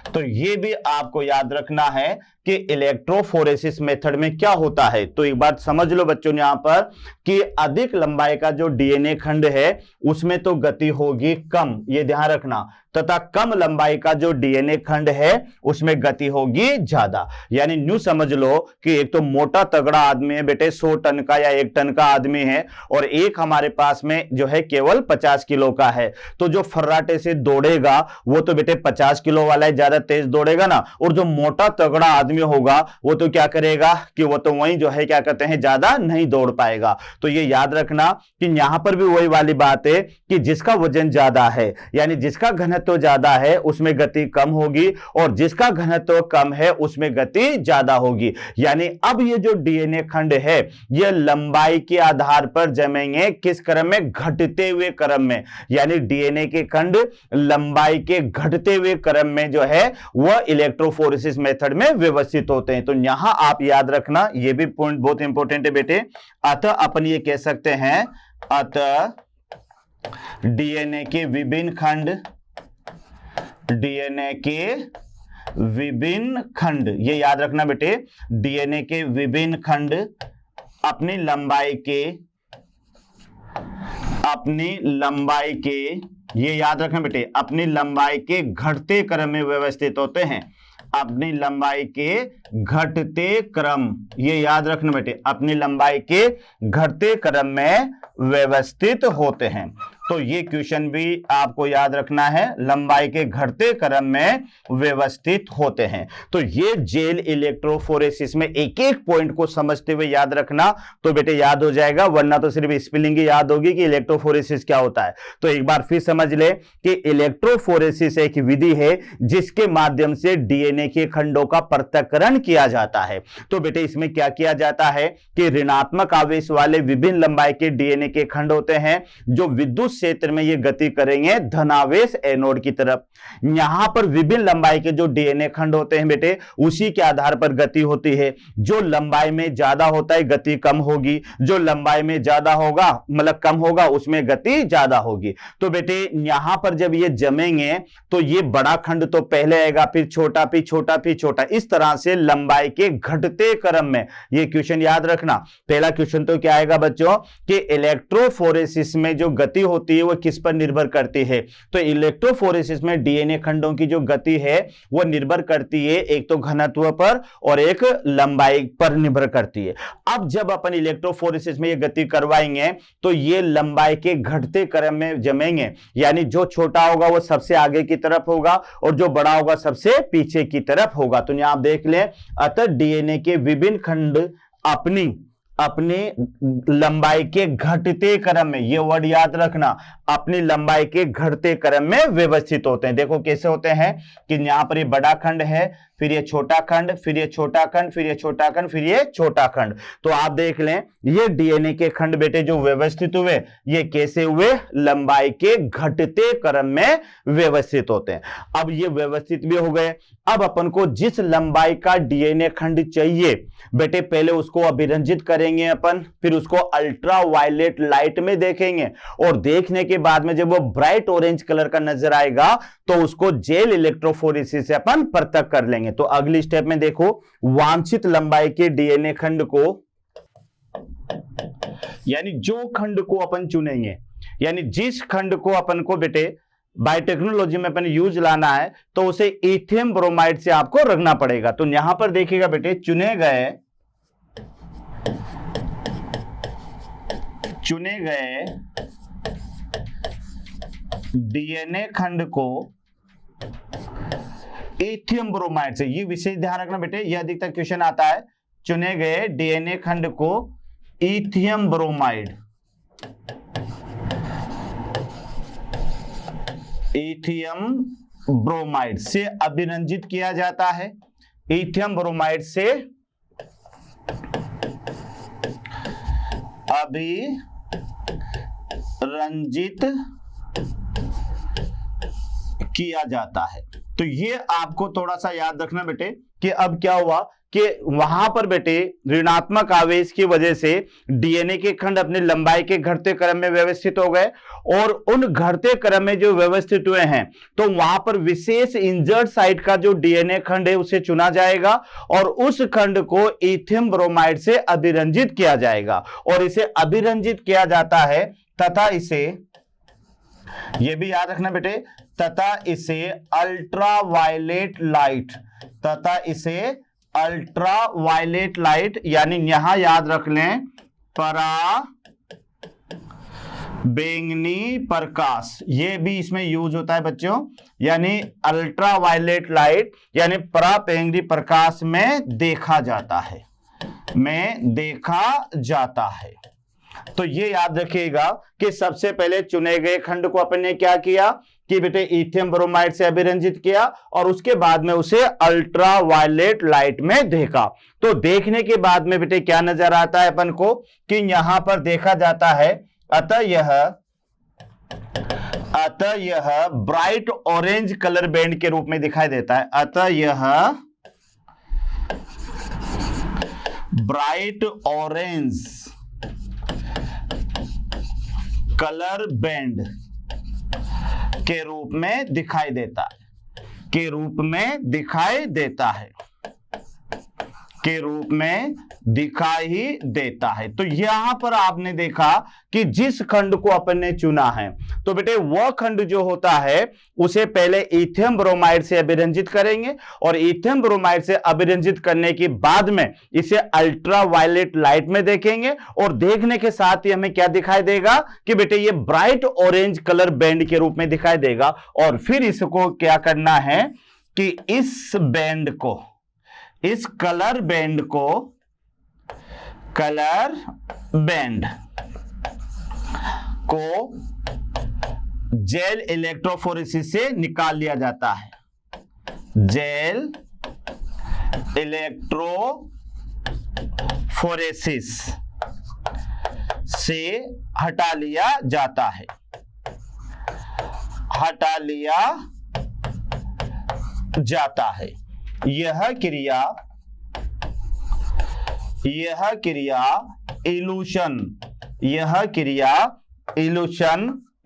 तो ये भी आपको याद रखना है कि इलेक्ट्रोफोरेसिस मेथड में क्या होता है। तो एक बात समझ लो बच्चों यहां पर कि अधिक लंबाई का जो डीएनए खंड है उसमें तो गति होगी कम, ये ध्यान रखना, तथा कम लंबाई का जो डीएनए खंड है उसमें गति होगी ज्यादा। यानी न्यू समझ लो कि एक तो मोटा तगड़ा आदमी है बेटे 100 टन का या 1 टन का आदमी है, और एक हमारे पास में जो है केवल 50 किलो का है। तो जो फर्राटे से दौड़ेगा वो तो बेटे 50 किलो वाला है, ज्यादा तेज दौड़ेगा ना, और जो मोटा तगड़ा आदमी होगा वो तो क्या करेगा कि वो तो वही जो है क्या कहते हैं ज्यादा नहीं दौड़ पाएगा। तो ये याद रखना कि यहां पर भी वही वाली बात है कि जिसका वजन ज्यादा है यानी जिसका घनत्व ज्यादा है उसमें गति कम होगी, और जिसका घनत्व कम है उसमें गति ज्यादा होगी। यानी अब ये जो डीएनए खंड है ये लंबाई के आधार पर जमेंगे, किस क्रम में, घटते हुए क्रम में। यानी डीएनए के खंड लंबाई के घटते हुए क्रम में जो है वह इलेक्ट्रोफोरेसिस मेथड में व्यवस्थित होते हैं। तो यहां आप याद रखना, ये भी पॉइंट बहुत इंपॉर्टेंट है बेटे। अतः अपन ये कह सकते हैं, अतः डीएनए के विभिन्न खंड, डीएनए के विभिन्न खंड, ये याद रखना बेटे, डीएनए के विभिन्न खंड अपनी लंबाई के, ये याद रखना बेटे, अपनी लंबाई के घटते क्रम में व्यवस्थित होते हैं। अपनी लंबाई के घटते क्रम, ये याद रखना बेटे, अपनी लंबाई के घटते क्रम में व्यवस्थित होते हैं। तो ये क्वेश्चन भी आपको याद रखना है, लंबाई के घटते क्रम में व्यवस्थित होते हैं। तो ये जेल इलेक्ट्रोफोरेसिस में एक एक पॉइंट को समझते हुए याद रखना तो बेटे याद हो जाएगा, वरना तो सिर्फ स्पेलिंग ही याद होगी कि इलेक्ट्रोफोरेसिस क्या होता है। तो एक बार फिर समझ ले कि इलेक्ट्रोफोरेसिस एक विधि है जिसके माध्यम से डीएनए के खंडों का पृथक्करण किया जाता है। तो बेटे इसमें क्या किया जाता है कि ऋणात्मक आवेश वाले विभिन्न लंबाई के डीएनए के खंड होते हैं जो विद्युत क्षेत्र में ये गति करेंगे धनावेश एनोड की तरफ। यहां पर विभिन्न लंबाई के जो डीएनए खंड होते हैं बेटे उसी के आधार पर गति होती है। जो लंबाई में ज्यादा होता है गति कम होगी, जो लंबाई में ज्यादा होगा मतलब कम होगा उसमें गति ज्यादा होगी। तो बेटे यहां पर जब ये जमेंगे तो ये बड़ा खंड तो पहले आएगा, फिर छोटा, फिर छोटा, फिर छोटा, इस तरह से लंबाई के घटते क्रम में। ये क्वेश्चन याद रखना, पहला क्वेश्चन तो क्या आएगा बच्चों कि इलेक्ट्रोफोरेसिस में जो गति होती है वो किस पर निर्भर करती है। तो इलेक्ट्रोफोरेसिस में डीएनए खंडों की जो गति है वो निर्भर करती है एक तो घनत्व पर और एक लंबाई पर निर्भर करती है। अब जब अपन इलेक्ट्रोफोरेसिस में ये गति करवाएंगे तो ये लंबाई के घटते क्रम में जमेंगे, यानी जो छोटा होगा वो सबसे आगे की तरफ होगा और जो बड़ा होगा सबसे पीछे की तरफ होगा। तो यहां आप देख लें, अतः डीएनए के विभिन्न खंड अपनी लंबाई के घटते क्रम में, ये वर्ड याद रखना, अपनी लंबाई के घटते क्रम में व्यवस्थित होते हैं। देखो कैसे होते हैं कि यहां पर ये बड़ा खंड है, फिर ये छोटा खंड, फिर ये छोटा खंड, फिर ये छोटा खंड, फिर ये छोटा खंड। तो आप देख लें ये डीएनए के खंड बेटे जो व्यवस्थित हुए ये कैसे हुए, लंबाई के घटते क्रम में व्यवस्थित होते हैं। अब ये व्यवस्थित भी हो गए। अब अपन को जिस लंबाई का डीएनए खंड चाहिए बेटे पहले उसको अभिरंजित करेंगे अपन, फिर उसको अल्ट्रा वायलेट लाइट में देखेंगे और देखने के बाद में जब वो ब्राइट ऑरेंज कलर का नजर आएगा तो उसको जेल इलेक्ट्रोफोरेसिस से अपन पृथक कर लेंगे। तो अगली स्टेप में देखो, वांछित लंबाई के डीएनए खंड को, यानी जो खंड को अपन चुनेंगे, यानी जिस खंड को अपन को बेटे बायोटेक्नोलॉजी में अपन यूज लाना है तो उसे इथियम ब्रोमाइड से आपको रखना पड़ेगा। तो यहां पर देखिएगा बेटे चुने गए डीएनए खंड को इथियम ब्रोमाइड से, ये विशेष ध्यान रखना बेटे, यह अधिकतर क्वेश्चन आता है। चुने गए डीएनए खंड को इथियम ब्रोमाइड से अभिरंजित किया जाता है। इथियम ब्रोमाइड से अभिरंजित किया जाता है। तो ये आपको थोड़ा सा याद रखना बेटे कि अब क्या हुआ कि वहां पर बेटे ऋणात्मक आवेश की वजह से डीएनए के खंड अपनी लंबाई के घटते क्रम में व्यवस्थित हो गए, और उन घटते क्रम में जो व्यवस्थित हुए हैं तो वहां पर विशेष इंजर्ड साइट का जो डीएनए खंड है उसे चुना जाएगा और उस खंड को इथियम ब्रोमाइड से अभिरंजित किया जाएगा, और इसे अभिरंजित किया जाता है तथा इसे, यह भी याद रखना बेटे, तथा इसे अल्ट्रावायलेट लाइट यानी यहां याद रख लें पराबैंगनी प्रकाश, ये भी इसमें यूज होता है बच्चों, यानी अल्ट्रावायलेट लाइट यानी पराबैंगनी प्रकाश में देखा जाता है। तो ये याद रखिएगा कि सबसे पहले चुने गए खंड को अपन ने क्या किया कि बेटे इथियम ब्रोमाइड से अभिरंजित किया और उसके बाद में उसे अल्ट्रावायलेट लाइट में देखा। तो देखने के बाद में बेटे क्या नजर आता है अपन को कि यहां पर देखा जाता है, अतः यह ब्राइट ऑरेंज कलर बैंड के रूप में दिखाई देता है। अतः यह ब्राइट ऑरेंज कलर बैंड के रूप में दिखाई देता है। तो यहां पर आपने देखा कि जिस खंड को अपन ने चुना है तो बेटे वह खंड जो होता है उसे पहले इथियम ब्रोमाइड से अभिरंजित करेंगे, और इथियम ब्रोमाइड से अभिरंजित करने के बाद में इसे अल्ट्रावायलेट लाइट में देखेंगे, और देखने के साथ ही हमें क्या दिखाई देगा कि बेटे ये ब्राइट ऑरेंज कलर बैंड के रूप में दिखाई देगा। और फिर इसको क्या करना है कि इस कलर बैंड को जेल इलेक्ट्रोफोरेसिस से निकाल लिया जाता है, जेल इलेक्ट्रोफोरेसिस से हटा लिया जाता है। यह क्रिया इलूशन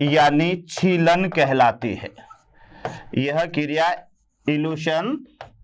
यानी छीलन कहलाती है। यह क्रिया इलूशन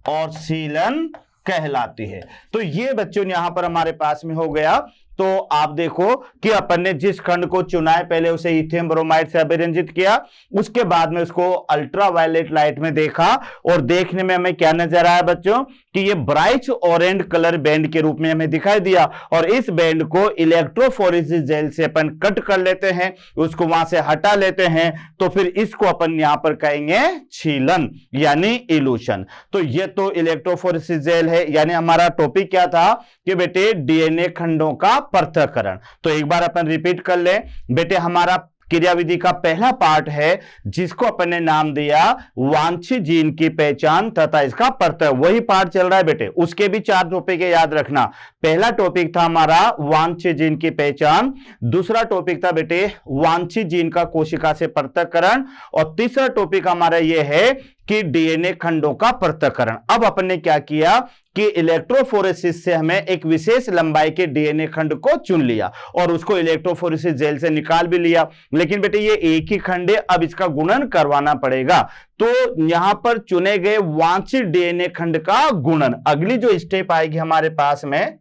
और सीलन कहलाती है। तो ये बच्चों यहां पर हमारे पास में हो गया। तो आप देखो कि अपन ने जिस खंड को चुना है पहले उसे इथियम ब्रोमाइड से अभिरंजित किया, उसके बाद में उसको अल्ट्रावायलेट लाइट में देखा, और देखने में हमें क्या नजर आया बच्चों कि ये ब्राइट ऑरेंज कलर बैंड के रूप में हमें दिखाई दिया, और इस बैंड को इलेक्ट्रोफोरेसिस जेल से अपन कट कर लेते हैं, उसको वहां से हटा लेते हैं, तो फिर इसको अपन यहां पर कहेंगे छीलन यानी इलूशन। तो ये तो इलेक्ट्रोफोरेसिस जेल है, यानी हमारा टॉपिक क्या था कि बेटे डीएनए खंडों का पृथक्करण। तो एक बार अपन रिपीट कर ले बेटे, हमारा क्रियाविधि का पहला पार्ट है जिसको अपन ने नाम दिया वांछित जीन की पहचान तथा इसका पृथक, वही पार्ट चल रहा है बेटे। उसके भी 4 टॉपिक है, याद रखना। पहला टॉपिक था हमारा वांछित जीन की पहचान, दूसरा टॉपिक था बेटे वांछित जीन का कोशिका से पृथक्करण, और तीसरा टॉपिक हमारा यह है कि डीएनए खंडों का पृथक्करण। अब अपन ने क्या किया कि इलेक्ट्रोफोरेसिस से हमें एक विशेष लंबाई के डीएनए खंड को चुन लिया और उसको इलेक्ट्रोफोरेसिस जेल से निकाल भी लिया, लेकिन बेटे ये एक ही खंड है, अब इसका गुणन करवाना पड़ेगा। तो यहां पर चुने गए वांछित डीएनए खंड का गुणन, अगली जो स्टेप आएगी हमारे पास में,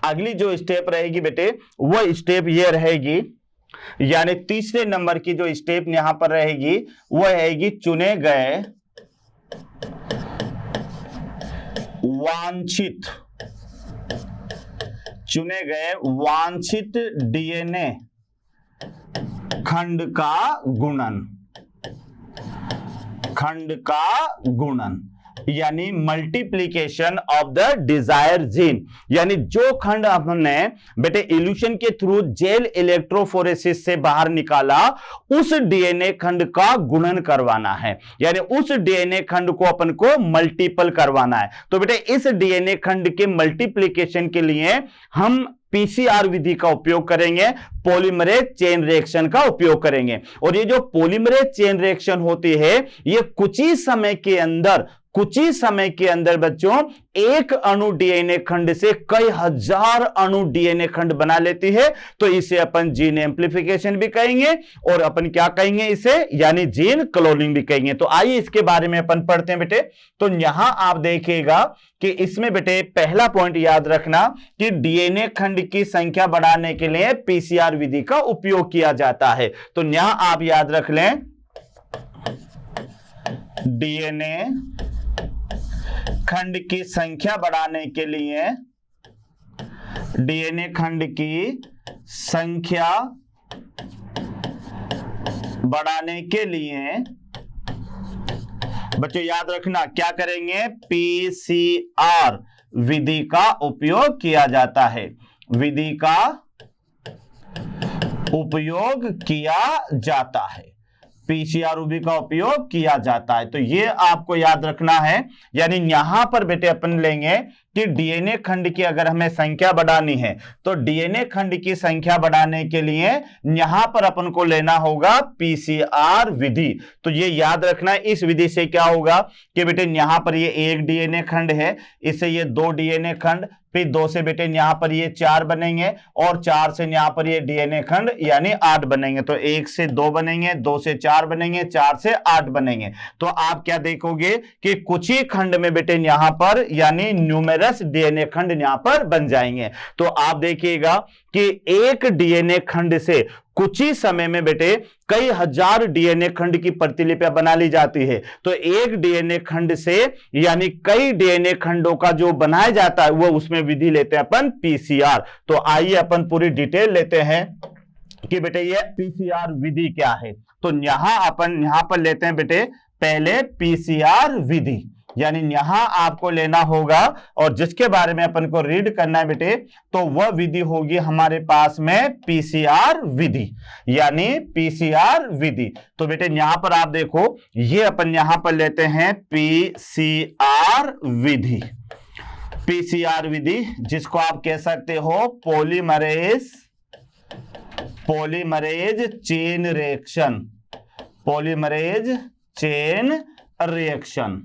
अगली जो स्टेप रहेगी बेटे वह स्टेप ये रहेगी, यानी तीसरे नंबर की जो स्टेप यहां पर रहेगी वह रहेगी चुने गए वांछित डीएनए खंड का गुणन यानी multiplication of the desire gene, यानी जो खंड हमने बेटे इल्यूशन के थ्रू जेल इलेक्ट्रोफोरेसिस से बाहर निकाला उस डीएनए खंड का गुणन करवाना है, यानी उस डीएनए खंड को अपन को मल्टीपल करवाना है। तो बेटे इस डीएनए खंड के मल्टीप्लीकेशन के लिए हम पीसीआर विधि का उपयोग करेंगे, पॉलीमरेज चेन रिएक्शन का उपयोग करेंगे। और ये जो पॉलीमरेज चेन रिएक्शन होती है ये कुछ ही समय के अंदर कुछ ही समय के अंदर बच्चों एक अणु डीएनए खंड से कई हजार अणु डीएनए खंड बना लेती है, तो इसे अपन जीन एम्प्लीफिकेशन भी कहेंगे और अपन क्या कहेंगे इसे, यानी जीन क्लोनिंग भी कहेंगे। तो आइए इसके बारे में अपन पढ़ते हैं बेटे। तो यहां आप देखिएगा कि इसमें बेटे पहला पॉइंट याद रखना कि डीएनए खंड की संख्या बढ़ाने के लिए पीसीआर विधि का उपयोग किया जाता है। तो यहां आप याद रख लें, डीएनए खंड की संख्या बढ़ाने के लिए, डीएनए खंड की संख्या बढ़ाने के लिए बच्चों याद रखना क्या करेंगे, पीसीआर विधि का उपयोग किया जाता है, विधि का उपयोग किया जाता है, पीसीआर विधि का उपयोग किया जाता है। तो ये आपको याद रखना है। यानी यहां पर बेटे अपन लेंगे कि डीएनए खंड की अगर हमें संख्या बढ़ानी है तो डीएनए खंड की संख्या बढ़ाने के लिए यहां पर अपन को लेना होगा पीसीआर विधि। तो ये याद रखना, इस विधि से क्या होगा कि बेटे यहां पर ये एक डीएनए खंड है, इससे ये 2 डीएनए खंड, फिर 2 से बेटे यहां पर ये 4 बनेंगे और 4 से यहां पर ये डीएनए खंड यानी 8 बनेंगे। तो 1 से 2 बनेंगे, 2 से 4 बनेंगे, 4 से 8 बनेंगे। तो आप क्या देखोगे कि कुछ ही खंड में बेटे यहां पर यानी न्यूमेरस डीएनए खंड यहां पर बन जाएंगे। तो आप देखिएगा कि एक डीएनए खंड से कुछ ही समय में बेटे कई हजार डीएनए खंड की प्रतिलिपियां बना ली जाती है। तो एक डीएनए खंड से यानी कई डीएनए खंडों का जो बनाया जाता है वो उसमें विधि लेते हैं अपन पीसीआर। तो आइए अपन पूरी डिटेल लेते हैं कि बेटे ये पीसीआर विधि क्या है। तो यहां पर लेते हैं बेटे पहले पीसीआर विधि, यानी यहां आपको लेना होगा और जिसके बारे में अपन को रीड करना है बेटे, तो वह विधि होगी हमारे पास में पीसीआर विधि, यानी पीसीआर विधि। तो बेटे यहां पर आप देखो, ये अपन यहां पर लेते हैं पीसीआर विधि, पीसीआर विधि जिसको आप कह सकते हो polymerase chain reaction, polymerase chain reaction,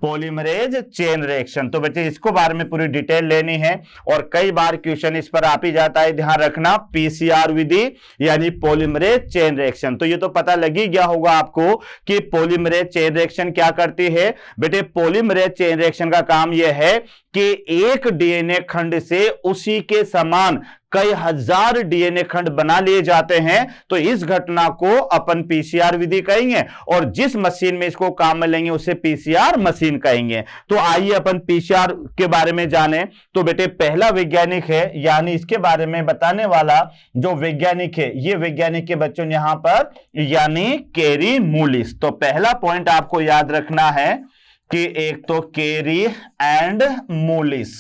polymerase chain reaction. तो बच्चे इसको बारे में पूरी डिटेल लेनी है और कई बार क्वेश्चन इस पर आ ही जाता है, ध्यान रखना पीसीआर विधि यानी पॉलीमरेज चेन रिएक्शन। तो ये तो पता लग ही गया होगा आपको कि पॉलीमरेज चेन रिएक्शन क्या करती है। बेटे पॉलीमरेज चेन रिएक्शन का काम यह है कि एक डीएनए खंड से उसी के समान कई हजार डीएनए खंड बना लिए जाते हैं। तो इस घटना को अपन पीसीआर विधि कहेंगे और जिस मशीन में इसको काम में लेंगे उसे पीसीआर मशीन कहेंगे। तो आइए अपन पीसीआर के बारे में जाने। तो बेटे पहला वैज्ञानिक है, यानी इसके बारे में बताने वाला जो वैज्ञानिक है, ये वैज्ञानिक के बच्चों यहां पर यानी केरी मूलिस। तो पहला पॉइंट आपको याद रखना है कि एक तो केरी एंड मूलिस,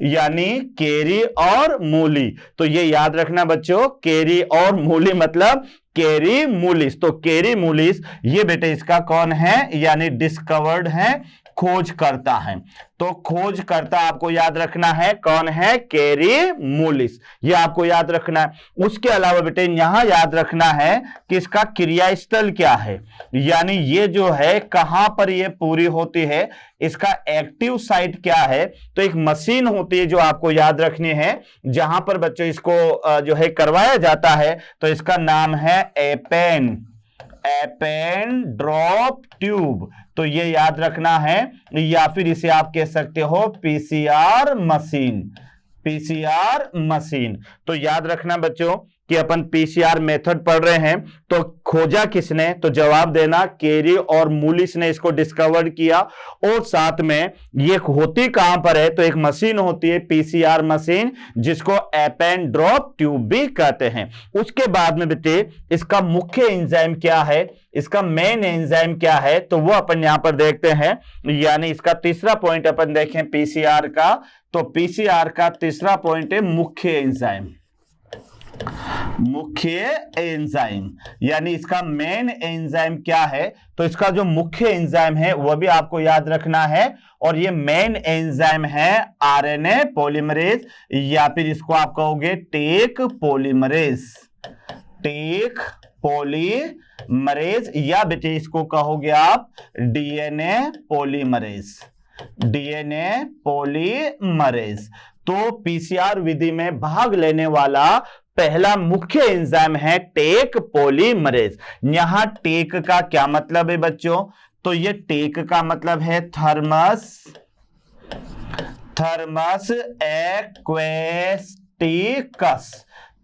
यानी केरी और मूली। तो ये याद रखना बच्चों, केरी और मूली मतलब केरी मूलिस। तो केरी मूलिस ये बेटे इसका कौन है, यानी डिस्कवर्ड है, खोज करता है। तो खोज करता आपको याद रखना है कौन है, केरी मूलिस, ये आपको याद रखना है। उसके अलावा बेटे यहां याद रखना है कि इसका क्रियास्थल क्या है, यानी ये जो है कहां पर ये पूरी होती है, इसका एक्टिव साइट क्या है। तो एक मशीन होती है जो आपको याद रखनी है, जहां पर बच्चों इसको जो है करवाया जाता है। तो इसका नाम है एपेन ड्रॉप ट्यूब। तो ये याद रखना है, या फिर इसे आप कह सकते हो पीसीआर मशीन, पीसीआर मशीन। तो याद रखना बच्चों कि अपन पीसीआर मेथड पढ़ रहे हैं। तो खोजा किसने, तो जवाब देना केरी और मूलिस ने इसको डिस्कवर किया। और साथ में ये होती कहां पर है, तो एक मशीन होती है पीसीआर मशीन जिसको एपेन ड्रॉप ट्यूब भी कहते हैं। उसके बाद में बेटे इसका मुख्य एंजाइम क्या है, इसका मेन एंजाइम क्या है, तो वो अपन यहां पर देखते हैं। यानी इसका तीसरा पॉइंट अपन देखें पीसीआर का, तो पीसीआर का तीसरा पॉइंट है मुख्य एंजाइम, मुख्य एंजाइम, यानी इसका मेन एंजाइम क्या है। तो इसका जो मुख्य एंजाइम है वह भी आपको याद रखना है, और ये मेन एंजाइम है आरएनए पॉलीमरेज, या फिर इसको आप कहोगे टेक पॉलीमरेज, टेक पॉलीमरेज, या बेटे इसको कहोगे आप डीएनए पॉलीमरेज, डीएनए पॉलीमरेज। तो पीसीआर विधि में भाग लेने वाला पहला मुख्य एंजाइम है टेक पॉलीमरेज। यहां टेक का क्या मतलब है बच्चों? तो ये टेक का मतलब है थर्मस एक्वेस्टिकस,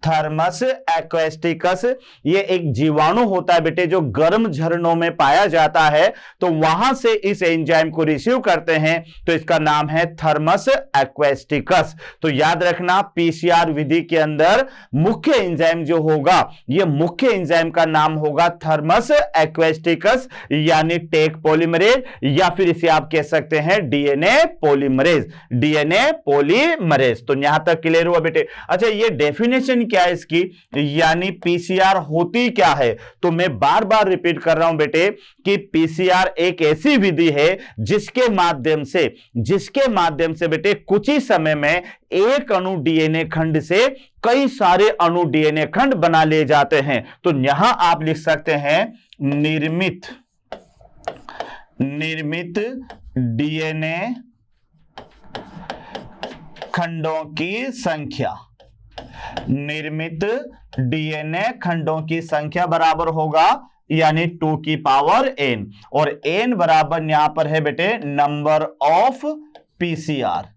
थर्मस एक्वेस्टिकस। ये एक जीवाणु होता है बेटे जो गर्म झरनों में पाया जाता है, तो वहां से इस एंजाइम को रिसीव करते हैं, तो इसका नाम है थर्मस एक्वेस्टिकस। तो याद रखना पीसीआर विधि के अंदर मुख्य एंजाइम जो होगा, ये मुख्य एंजाइम का नाम होगा थर्मस एक्वेस्टिकस यानी टेक पॉलीमरेज, या फिर इसे आप कह सकते हैं डीएनए पॉलीमरेज, डीएनए पॉलीमरेज। तो यहां तक क्लियर हुआ बेटे? अच्छा, ये डेफिनेशन क्या है इसकी, यानी पीसीआर होती क्या है? तो मैं बार बार रिपीट कर रहा हूं बेटे कि पीसीआर एक ऐसी विधि है जिसके माध्यम से बेटे कुछ ही समय में एक अणु डीएनए खंड से कई सारे अणु डीएनए खंड बना लिए जाते हैं। तो यहां आप लिख सकते हैं निर्मित डीएनए खंडों की संख्या, निर्मित डीएनए खंडों की संख्या बराबर होगा यानी 2 की पावर n, और n बराबर यहां पर है बेटे number of PCR,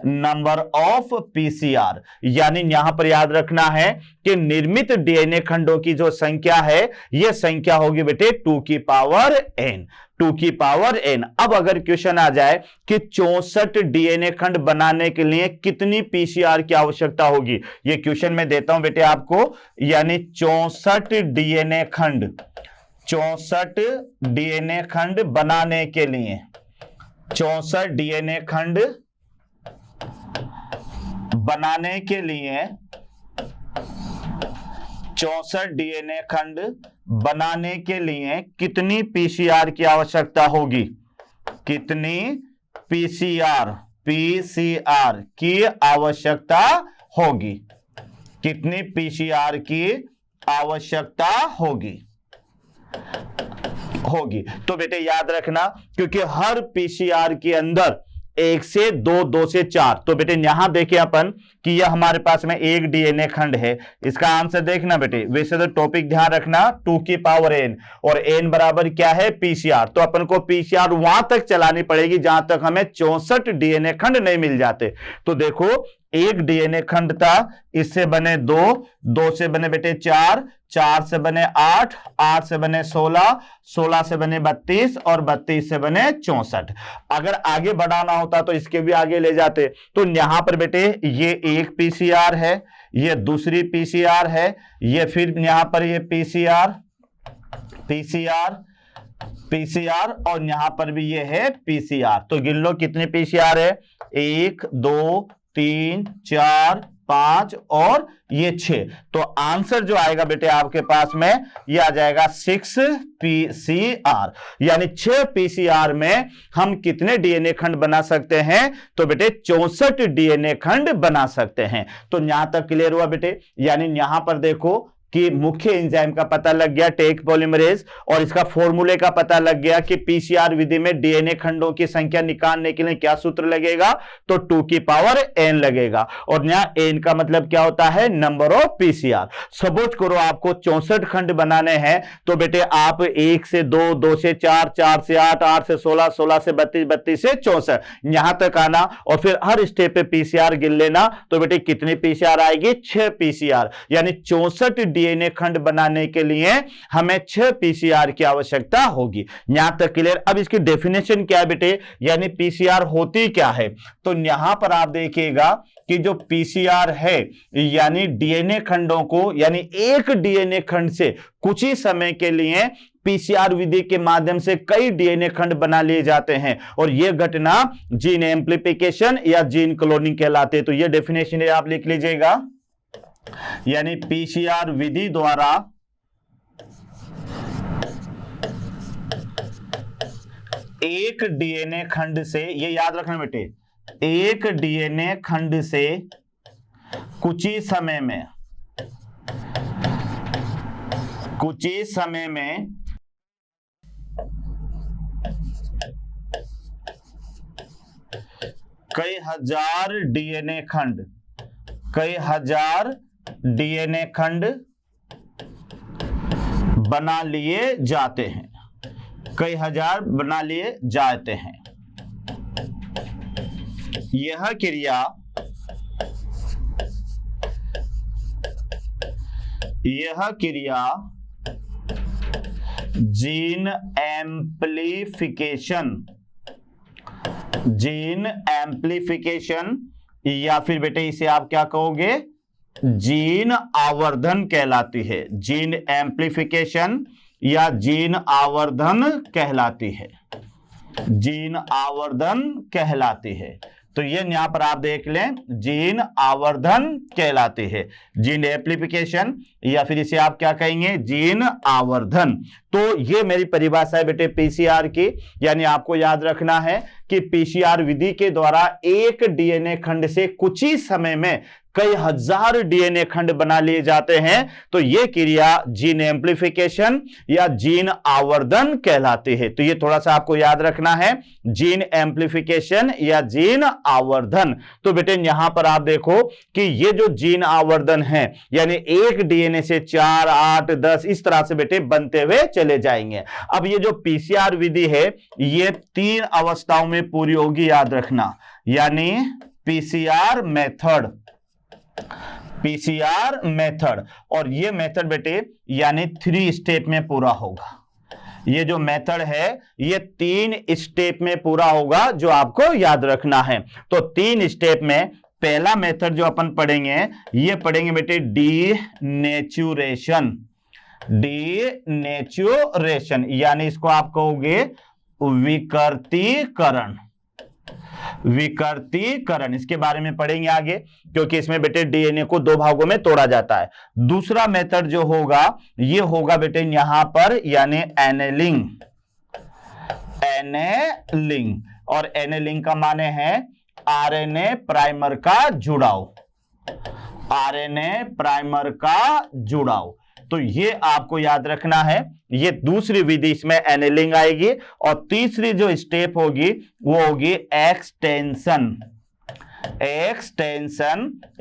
number of PCR. यानी यहां पर याद रखना है कि निर्मित डीएनए खंडों की जो संख्या है, यह संख्या होगी बेटे 2 की पावर n, 2 की पावर n। अब अगर क्वेश्चन आ जाए कि 64 डीएनए खंड बनाने के लिए कितनी पीसीआर की आवश्यकता होगी, ये क्वेश्चन मैं देता हूं बेटे आपको, यानी 64 डीएनए खंड, 64 डीएनए खंड बनाने के लिए, 64 डीएनए खंड बनाने के लिए, 64 डीएनए खंड बनाने के लिए कितनी पीसीआर की आवश्यकता होगी, कितनी पीसीआर की आवश्यकता होगी, कितनी पीसीआर की आवश्यकता होगी। तो बेटे याद रखना, क्योंकि हर पीसीआर के अंदर 1 से 2, 2 से 4, तो बेटे यहां देखिए अपन कि यह हमारे पास में एक डीएनए खंड है। इसका आंसर देखना बेटे, वैसे तो टॉपिक ध्यान रखना 2 की पावर n, और n बराबर क्या है पीसीआर। तो अपन को पीसीआर वहां तक चलानी पड़ेगी जहां तक हमें 64 डीएनए खंड नहीं मिल जाते। तो देखो एक डीएनए खंड था, इससे बने 2, 2 से बने बेटे 4, 4 से बने 8, 8 से बने 16, 16 से बने 32, और 32 से बने 64। अगर आगे बढ़ाना होता तो इसके भी आगे ले जाते। तो यहां पर बेटे ये एक पीसीआर है, ये दूसरी पीसीआर है, ये फिर यहां पर ये पीसीआर, और यहां पर भी ये है पीसीआर। तो गिन लो कितने पीसीआर है, 1, 2, 3, 4, 5 और ये 6। तो आंसर जो आएगा बेटे आपके पास में ये आ जाएगा 6 पीसीआर, यानी 6 पीसीआर में हम कितने डीएनए खंड बना सकते हैं? तो बेटे 64 डीएनए खंड बना सकते हैं। तो यहां तक क्लियर हुआ बेटे? यानी यहां पर देखो कि मुख्य एंजाइम का पता लग गया टेक पॉलीमरेज, और इसका फॉर्मूले का पता लग गया कि पीसीआर विधि में डीएनए खंडों की संख्या निकालने के लिए क्या सूत्र लगेगा, तो 2 की पावर n लगेगा, और यहां n का मतलब क्या होता है, नंबर ऑफ पीसीआर। सपोज करो आपको 64 खंड बनाने हैं, तो बेटे आप 1 से 2, 2 से 4, 4 से 8, 8 से 16, 16 से 32, 32 से 64, यहां तक आना, और फिर हर स्टेप पे पीसीआर गिन लेना। तो बेटे कितनी पीसीआर आएगी, 6 पीसीआर, यानी 64 डीएनए खंड बनाने के लिए हमें 6 पीसीआर की आवश्यकता होगी। यहां तक क्लियर? अब इसकी डेफिनेशन क्या है बेटे, यानी पीसीआर होती क्या है? तो यहां पर आप देखिएगा कि जो पीसीआर है, यानी डीएनए खंडों को, यानी एक डीएनए खंड से कुछ ही समय के लिए पीसीआर विधि के माध्यम से कई डीएनए खंड बना लिए जाते हैं, और यह घटना जीन एम्प्लीफिकेशन या जीन क्लोनिंग कहलाते हैं। तो यह डेफिनेशन आप लिख लीजिएगा, यानी पीसीआर विधि द्वारा एक डीएनए खंड से, ये याद रखना बेटे, एक डीएनए खंड से कुछ ही समय में कुछ ही समय में कई हजार डीएनए खंड, कई हजार डीएनए खंड बना लिए जाते हैं, कई हजार बना लिए जाते हैं। यह क्रिया जीन एम्प्लीफिकेशन या फिर बेटे इसे आप क्या कहोगे, जीन आवर्धन कहलाती है। जीन एम्प्लीफिकेशन या जीन आवर्धन कहलाती है, जीन आवर्धन कहलाती है। तो ये यहां पर आप देख लें, जीन आवर्धन कहलाती है, जीन एम्प्लीफिकेशन या फिर इसे आप क्या कहेंगे, जीन आवर्धन। तो ये मेरी परिभाषा है बेटे पीसीआर की, यानी आपको याद रखना है कि पीसीआर विधि के द्वारा एक डीएनए खंड से कुछ ही समय में कई हजार डीएनए खंड बना लिए जाते हैं। तो यह क्रिया जीन एम्प्लीफिकेशन या जीन आवर्धन कहलाती है। तो यह थोड़ा सा आपको याद रखना है, जीन एम्प्लीफिकेशन या जीन आवर्धन। तो बेटे यहां पर आप देखो कि ये जो जीन आवर्धन है, यानी एक डीएनए से 4, 8, 10 इस तरह से बेटे बनते हुए चले जाएंगे। अब ये जो पीसीआर विधि है, ये 3 अवस्थाओं में पूरी होगी, याद रखना, यानी पीसीआर मेथड, और ये मेथड बेटे यानी 3 स्टेप में पूरा होगा। ये जो मेथड है ये 3 स्टेप में पूरा होगा, जो आपको याद रखना है। तो 3 स्टेप में पहला मेथड जो अपन पढ़ेंगे, ये पढ़ेंगे बेटे डीनेचुरेशन, यानी इसको आप कहोगे विकृतीकरण। इसके बारे में पढ़ेंगे आगे, क्योंकि इसमें बेटे डीएनए को 2 भागों में तोड़ा जाता है। दूसरा मेथड जो होगा, ये होगा बेटे यहां पर यानी एनेलिंग, और एनेलिंग का माने है आरएनए प्राइमर का जुड़ाव। तो ये आपको याद रखना है, ये दूसरी विधि इसमें एनेलिंग आएगी। और तीसरी जो स्टेप होगी वो होगी एक्सटेंशन,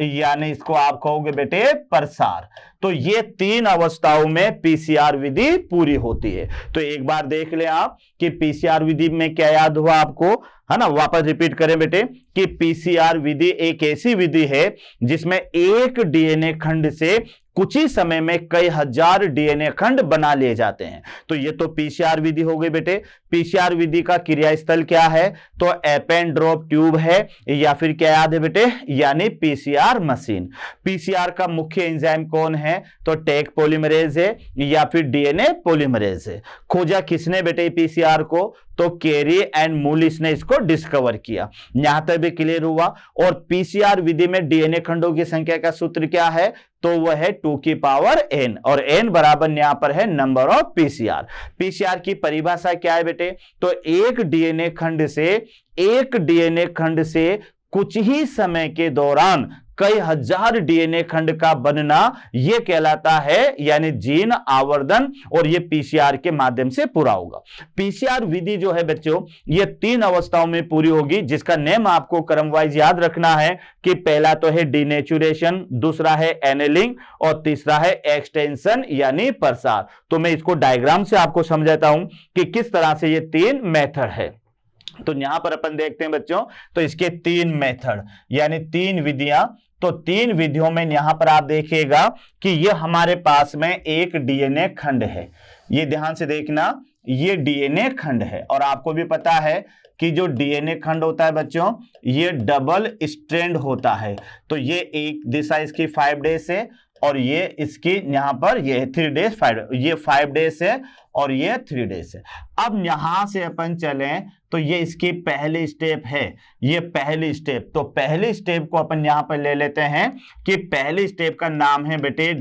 यानी इसको आप कहोगे बेटे प्रसार। तो ये 3 अवस्थाओं में पीसीआर विधि पूरी होती है। तो एक बार देख लें आप कि पीसीआर विधि में क्या याद हुआ आपको, है ना। वापस रिपीट करें बेटे कि पीसीआर विधि एक ऐसी विधि है जिसमें एक डीएनए खंड से कुछ ही समय में कई हजार डीएनए खंड बना लिए जाते हैं। तो ये तो पीसीआर विधि हो गई बेटे। पीसीआर विधि का क्रियास्थल क्या है, तो एपेन ड्रॉप ट्यूब है, या फिर क्या याद है बेटे, यानी पीसीआर मशीन। पीसीआर का मुख्य एंजाइम कौन है, तो टैग पॉलीमरेज है या फिर डीएनए पॉलीमरेज है। खोजा किसने बेटे पीसीआर को, तो केरी एंड मूलिस ने इसको डिस्कवर किया। यहां तक भी क्लियर हुआ। और पीसीआर विधि में डीएनए खंडों की संख्या का सूत्र क्या है, तो वह है 2 की पावर n, और n बराबर यहां पर है नंबर ऑफ पीसीआर। पीसीआर की परिभाषा क्या है बेटे, तो एक डीएनए खंड से कुछ ही समय के दौरान कई हजार डीएनए खंड का बनना, यह कहलाता है यानी जीन आवर्धन, और यह पीसीआर के माध्यम से पूरा होगा। पीसीआर विधि जो है बच्चों, यह 3 अवस्थाओं में पूरी होगी, जिसका नेम आपको क्रमवाइज याद रखना है कि पहला तो है डीनेचुरेशन, दूसरा है एनेलिंग, और तीसरा है एक्सटेंशन यानी प्रसार। तो मैं इसको डायग्राम से आपको समझाता हूं कि किस तरह से ये 3 मेथड है। तो यहां पर अपन देखते हैं बच्चों, तो इसके 3 मेथड यानी 3 विधियां। तो 3 विधियों में यहां पर आप देखिएगा कि ये हमारे पास में एक डीएनए खंड है। ये ध्यान से देखना, ये डीएनए खंड है, और आपको भी पता है कि जो डीएनए खंड होता है बच्चों, ये डबल स्ट्रैंड होता है। तो ये एक दिशा इसकी 5 डेज है, और ये इसकी यहां पर ये 3 डेज 5, ये 5 डेज है और ये 3 डेज है। अब यहां से अपन चलें तो ये इसकी पहली स्टेप है, ये पहली स्टेप। तो पहली स्टेप को अपन यहां पर ले लेते हैं कि पहली स्टेप का नाम है बेटे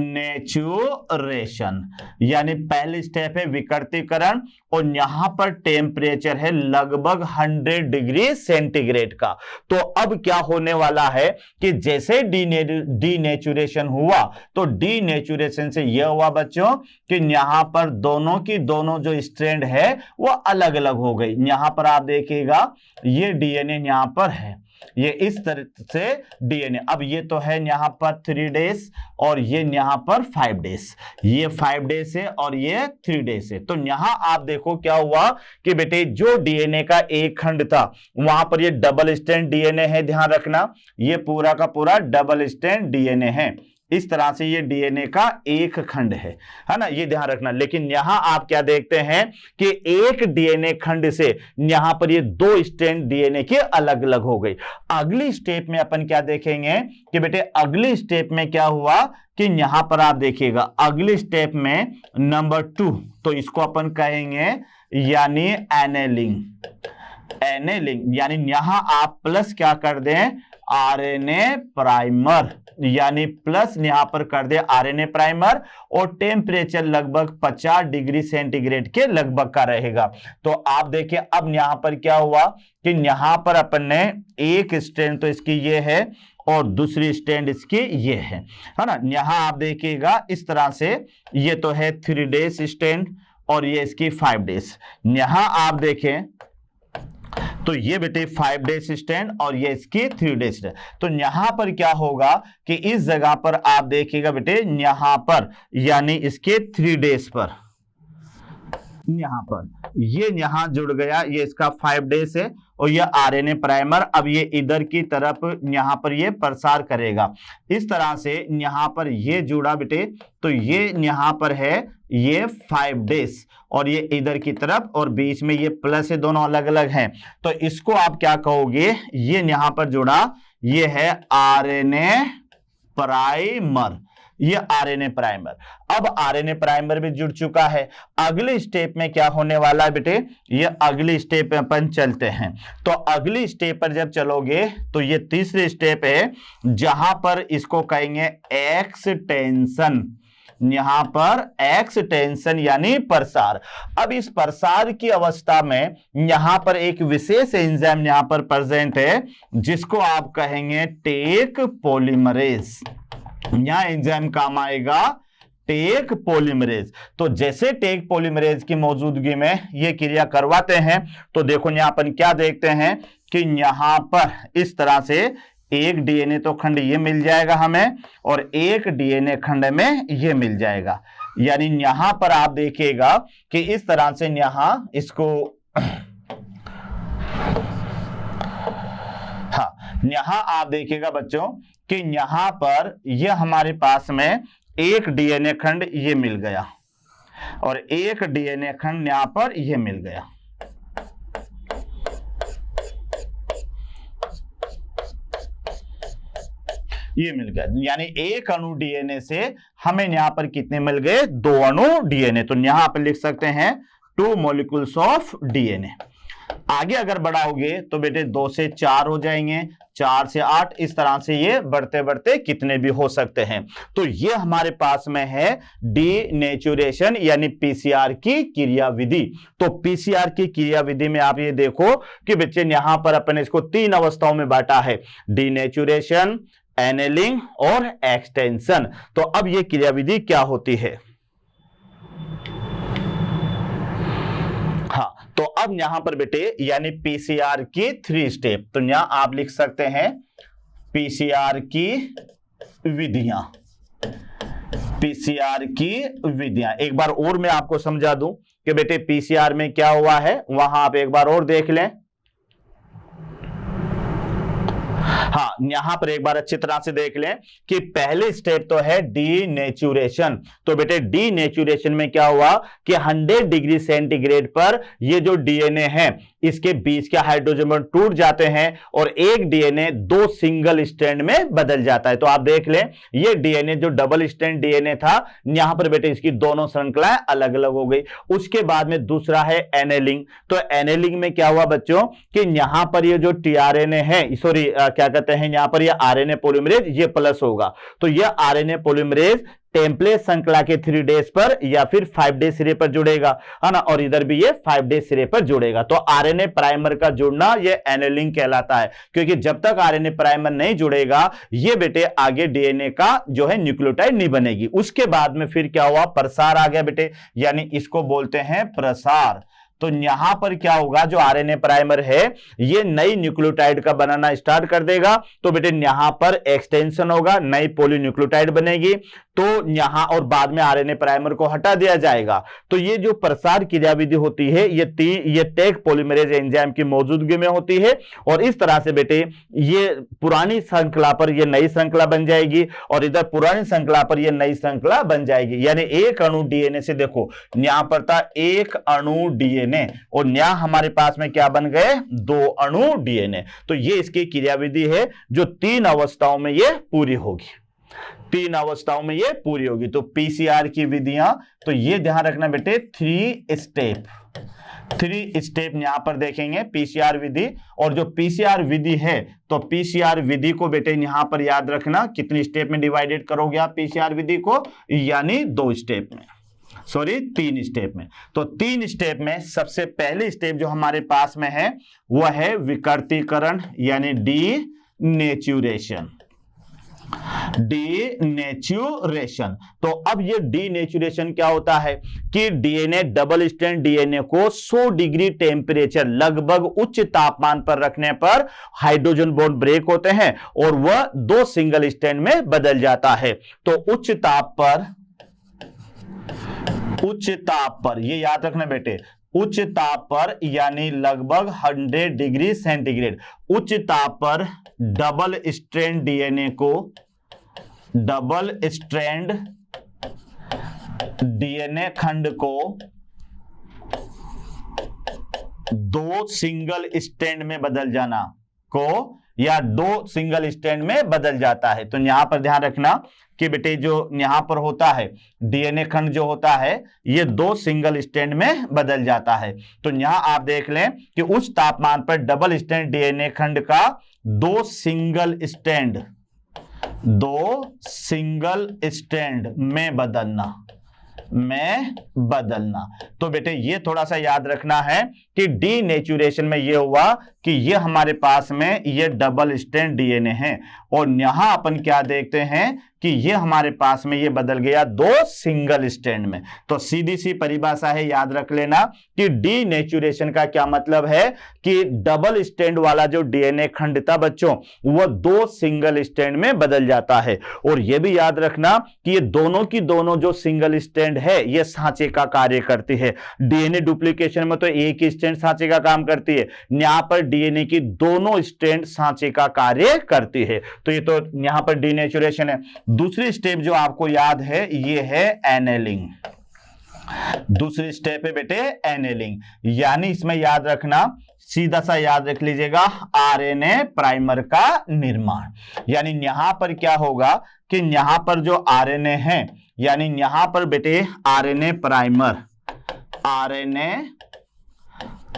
नेचुरेशन, यानी पहली स्टेप है विकृतीकरण, और यहां पर टेम्परेचर है लगभग 100 डिग्री सेंटीग्रेड का। तो अब क्या होने वाला है कि जैसे डीनेचुरेशन हुआ, तो डीनेचुरेशन से यह हुआ बच्चों कि यहां पर दोनों की दोनों जो स्ट्रैंड है वो अलग अलग हो गई। यहां पर आप देखिएगा ये डीएनए यहां पर है, ये इस तरह से डीएनए, अब ये तो है यहां पर 3 डेज और ये यहां पर 5 डेज, ये 5 डेज है और ये 3 डेज है। तो यहां आप देखो क्या हुआ कि बेटे जो डीएनए का एक खंड था वहां पर ये डबल स्ट्रैंड डीएनए है, ध्यान रखना ये पूरा का पूरा डबल स्ट्रैंड डीएनए है। इस तरह से ये डीएनए का एक खंड है ना, ये ध्यान रखना। लेकिन यहां आप क्या देखते हैं कि एक डीएनए खंड से यहां पर ये 2 स्ट्रैंड डीएनए के अलग अलग हो गई। अगली स्टेप में अपन क्या देखेंगे कि बेटे अगली स्टेप में क्या हुआ कि यहां पर आप देखिएगा अगली स्टेप में नंबर 2, तो इसको अपन कहेंगे यानी एनेलिंग। एनेलिंग यानी यहां आप प्लस क्या कर दें आरएनए प्राइमर, यानी प्लस यहां पर कर दे आरएनए प्राइमर, और टेम्परेचर लगभग 50 डिग्री सेंटीग्रेड के लगभग का रहेगा। तो आप देखिए अब यहां पर क्या हुआ कि यहां पर अपन ने एक स्ट्रैंड तो इसकी ये है और दूसरी स्ट्रैंड इसकी ये है ना। यहां आप देखिएगा इस तरह से ये तो है 3 डेज स्ट्रैंड और ये इसकी 5 डेज। यहां आप देखें तो ये बेटे 5 डेज स्टैंड और ये इसकी 3 डेज। तो यहां पर क्या होगा कि इस जगह पर आप देखिएगा बेटे यहां पर यानी इसके 3 डेज पर यहां पर ये यहां जुड़ गया, ये इसका 5 डेज है और ये आरएनए प्राइमर अब ये इधर की तरफ यहां पर ये प्रसार करेगा। इस तरह से यहां पर ये जुड़ा बेटे, तो ये यहां पर है ये 5 डेज और ये इधर की तरफ और बीच में ये प्लस है, दोनों अलग अलग हैं। तो इसको आप क्या कहोगे, ये यहां पर जुड़ा ये है आरएनए प्राइमर, ये आरएनए प्राइमर। अब आरएनए प्राइमर भी जुड़ चुका है। अगले स्टेप में क्या होने वाला है बेटे, ये अगली स्टेप में अपन चलते हैं। तो अगली स्टेप पर जब चलोगे तो ये तीसरी स्टेप है जहां पर इसको कहेंगे एक्सटेंशन। यहां पर एक्सटेंशन यानी प्रसार। अब इस प्रसार की अवस्था में यहां पर एक विशेष एंजाइम यहां पर प्रेजेंट है जिसको आप कहेंगे टेक पॉलीमरेज। यहां एंजाइम काम आएगा टेक पॉलीमरेज। तो जैसे टेक पॉलीमरेज की मौजूदगी में ये क्रिया करवाते हैं तो देखो यहां अपन क्या देखते हैं कि यहां पर इस तरह से एक डीएनए तो खंड ये मिल जाएगा हमें और एक डीएनए खंड में ये मिल जाएगा। यानी यहां पर आप देखिएगा कि इस तरह से यहां इसको हाँ, यहां आप देखिएगा बच्चों कि यहां पर ये हमारे पास में एक डीएनए खंड ये मिल गया और एक डीएनए खंड यहां पर ये मिल गया। ये मिल गया, यानी एक अणु डीएनए से हमें यहां पर कितने मिल गए, 2 अणु डीएनए। तो यहां पर लिख सकते हैं 2 मॉलिक्यूल्स ऑफ डीएनए। आगे अगर बढ़ाओगे तो बेटे 2 से 4 हो जाएंगे, 4 से 8, इस तरह से ये बढ़ते बढ़ते कितने भी हो सकते हैं। तो ये हमारे पास में है डीनेचुरेशन यानी पीसीआर की क्रियाविधि। तो पीसीआर की क्रियाविधि में आप ये देखो कि बच्चे यहां पर अपन इसको 3 अवस्थाओं में बांटा है, डीनेचुरेशन, एनेलिंग और एक्सटेंशन। तो अब ये क्रियाविधि क्या होती है, हाँ, तो अब यहां पर बेटे यानी पीसीआर की 3 स्टेप। तो यहां आप लिख सकते हैं पीसीआर की विधियां। पीसीआर की विधियां एक बार और मैं आपको समझा दूं कि बेटे पीसीआर में क्या हुआ है, वहां आप एक बार और देख लें। हाँ, यहां पर एक बार अच्छी तरह से देख लें कि पहले स्टेप तो है डीनेचुरेशन। तो बेटे डीनेचुरेशन में क्या हुआ कि 100 डिग्री सेंटीग्रेड पर ये जो डीएनए है इसके बीच के हाइड्रोजन बॉन्ड टूट जाते हैं और एक डीएनए 2 सिंगल स्ट्रैंड में बदल जाता है। तो आप देख लें ये डीएनए जो डबल स्ट्रैंड डीएनए था यहां पर बेटे इसकी दोनों श्रृंखलाएं अलग अलग हो गई। उसके बाद में दूसरा है एनेलिंग। तो एनेलिंग में क्या हुआ बच्चों कि यहां पर ये जो टीआरएनए है, सॉरी क्या कहते हैं, यहां पर ये आरएनए पॉलीमरेज ये प्लस होगा। तो ये आरएनए पॉलीमरेज टेम्पलेट श्रृंखला के 3 डेज पर या फिर 5 डेज सिरे पर जुड़ेगा, है ना, और इधर भी ये 5 डेज सिरे पर जुड़ेगा। तो आरएनए प्राइमर का जुड़ना ये एनेलिंग कहलाता है, क्योंकि जब तक आरएनए प्राइमर नहीं जुड़ेगा ये बेटे आगे डीएनए का जो है न्यूक्लियोटाइड नहीं बनेगी। उसके बाद में फिर क्या हुआ, प्रसार आ गया बेटे, यानी इसको बोलते हैं प्रसार। तो यहां पर क्या होगा, जो आरएनए प्राइमर है ये नई न्यूक्लियोटाइड का बनाना स्टार्ट कर देगा। तो बेटे यहां पर एक्सटेंशन होगा, नई पॉलीन्यूक्लियोटाइड बनेगी, तो यहां और बाद में आरएनए प्राइमर को हटा दिया जाएगा। तो ये जो प्रसार क्रियाविधि होती है ये टेक पॉलीमरेज एंजाइम की मौजूदगी में होती है, और इस तरह से बेटे ये पुरानी श्रृंखला पर ये नई श्रृंखला बन जाएगी, और इधर पुरानी श्रृंखला पर ये नई श्रृंखला बन जाएगी। यानी एक अणु डीएनए से, देखो यहां पर था एक अणु डीएनए, और यहां हमारे पास में क्या बन गए, 2 अणु डीएनए। तो ये इसकी क्रियाविधि है जो 3 अवस्थाओं में ये पूरी होगी, 3 अवस्थाओं में ये पूरी होगी। तो पीसीआर की विधियां, तो ये ध्यान रखना बेटे 3 स्टेप यहां पर देखेंगे पीसीआर विधि। और जो पीसीआर विधि है, तो पीसीआर विधि को बेटे यहां पर याद रखना, कितनी स्टेप में डिवाइडेड करोगे आप पीसीआर विधि को, यानी 2 स्टेप में, सॉरी 3 स्टेप में। तो 3 स्टेप में सबसे पहले स्टेप जो हमारे पास में है वह है विकृतीकरण, यानी डीनेचुरेशन। डीनेचुरेशन, तो अब ये डीनेचुरेशन क्या होता है कि डीएनए डबल स्ट्रैंड डीएनए को 100 डिग्री टेम्परेचर, लगभग उच्च तापमान पर रखने पर हाइड्रोजन बॉन्ड ब्रेक होते हैं और वह 2 सिंगल स्ट्रैंड में बदल जाता है। तो उच्च ताप पर ये याद रखना बेटे, उच्च ताप पर यानी लगभग 100 डिग्री सेंटीग्रेड, उच्च ताप पर डबल स्ट्रैंड डीएनए को, डबल स्ट्रैंड डीएनए खंड को 2 सिंगल स्ट्रैंड में बदल जाना को, या 2 सिंगल स्ट्रैंड में बदल जाता है। तो यहां पर ध्यान रखना कि बेटे जो यहां पर होता है डीएनए खंड जो होता है ये 2 सिंगल स्ट्रैंड में बदल जाता है। तो यहां आप देख लें कि उच्च तापमान पर डबल स्ट्रैंड डीएनए खंड का 2 सिंगल स्ट्रैंड में बदलना। तो बेटे ये थोड़ा सा याद रखना है कि डीनेचुरेशन में ये हुआ कि ये हमारे पास में ये डबल स्ट्रैंड डीएनए है, और यहां अपन क्या देखते हैं कि ये हमारे पास में ये बदल गया 2 सिंगल स्ट्रैंड में। तो सीधी सी परिभाषा है, याद रख लेना कि डीनेचुरेशन का क्या मतलब है कि डबल स्ट्रैंड वाला जो डीएनए खंड था बच्चों वो 2 सिंगल स्ट्रैंड में बदल जाता है। और ये भी याद रखना कि ये दोनों की दोनों जो सिंगल स्ट्रैंड है ये सांचे का कार्य करती है। डीएनए डुप्लीकेशन में तो एक ही स्ट्रैंड सांचे का काम करती है, यहां पर डीएनए की दोनों स्ट्रैंड सांचे का कार्य करती है। तो ये तो यहां पर डीनेचुरेशन है। दूसरी स्टेप जो आपको याद है ये है एनेलिंग। दूसरी स्टेप है बेटे एनेलिंग, यानी इसमें याद रखना, सीधा सा याद रख लीजिएगा, आरएनए प्राइमर का निर्माण। यानी यहां पर क्या होगा कि यहां पर जो आरएनए है, यानी यहां पर बेटे आरएनए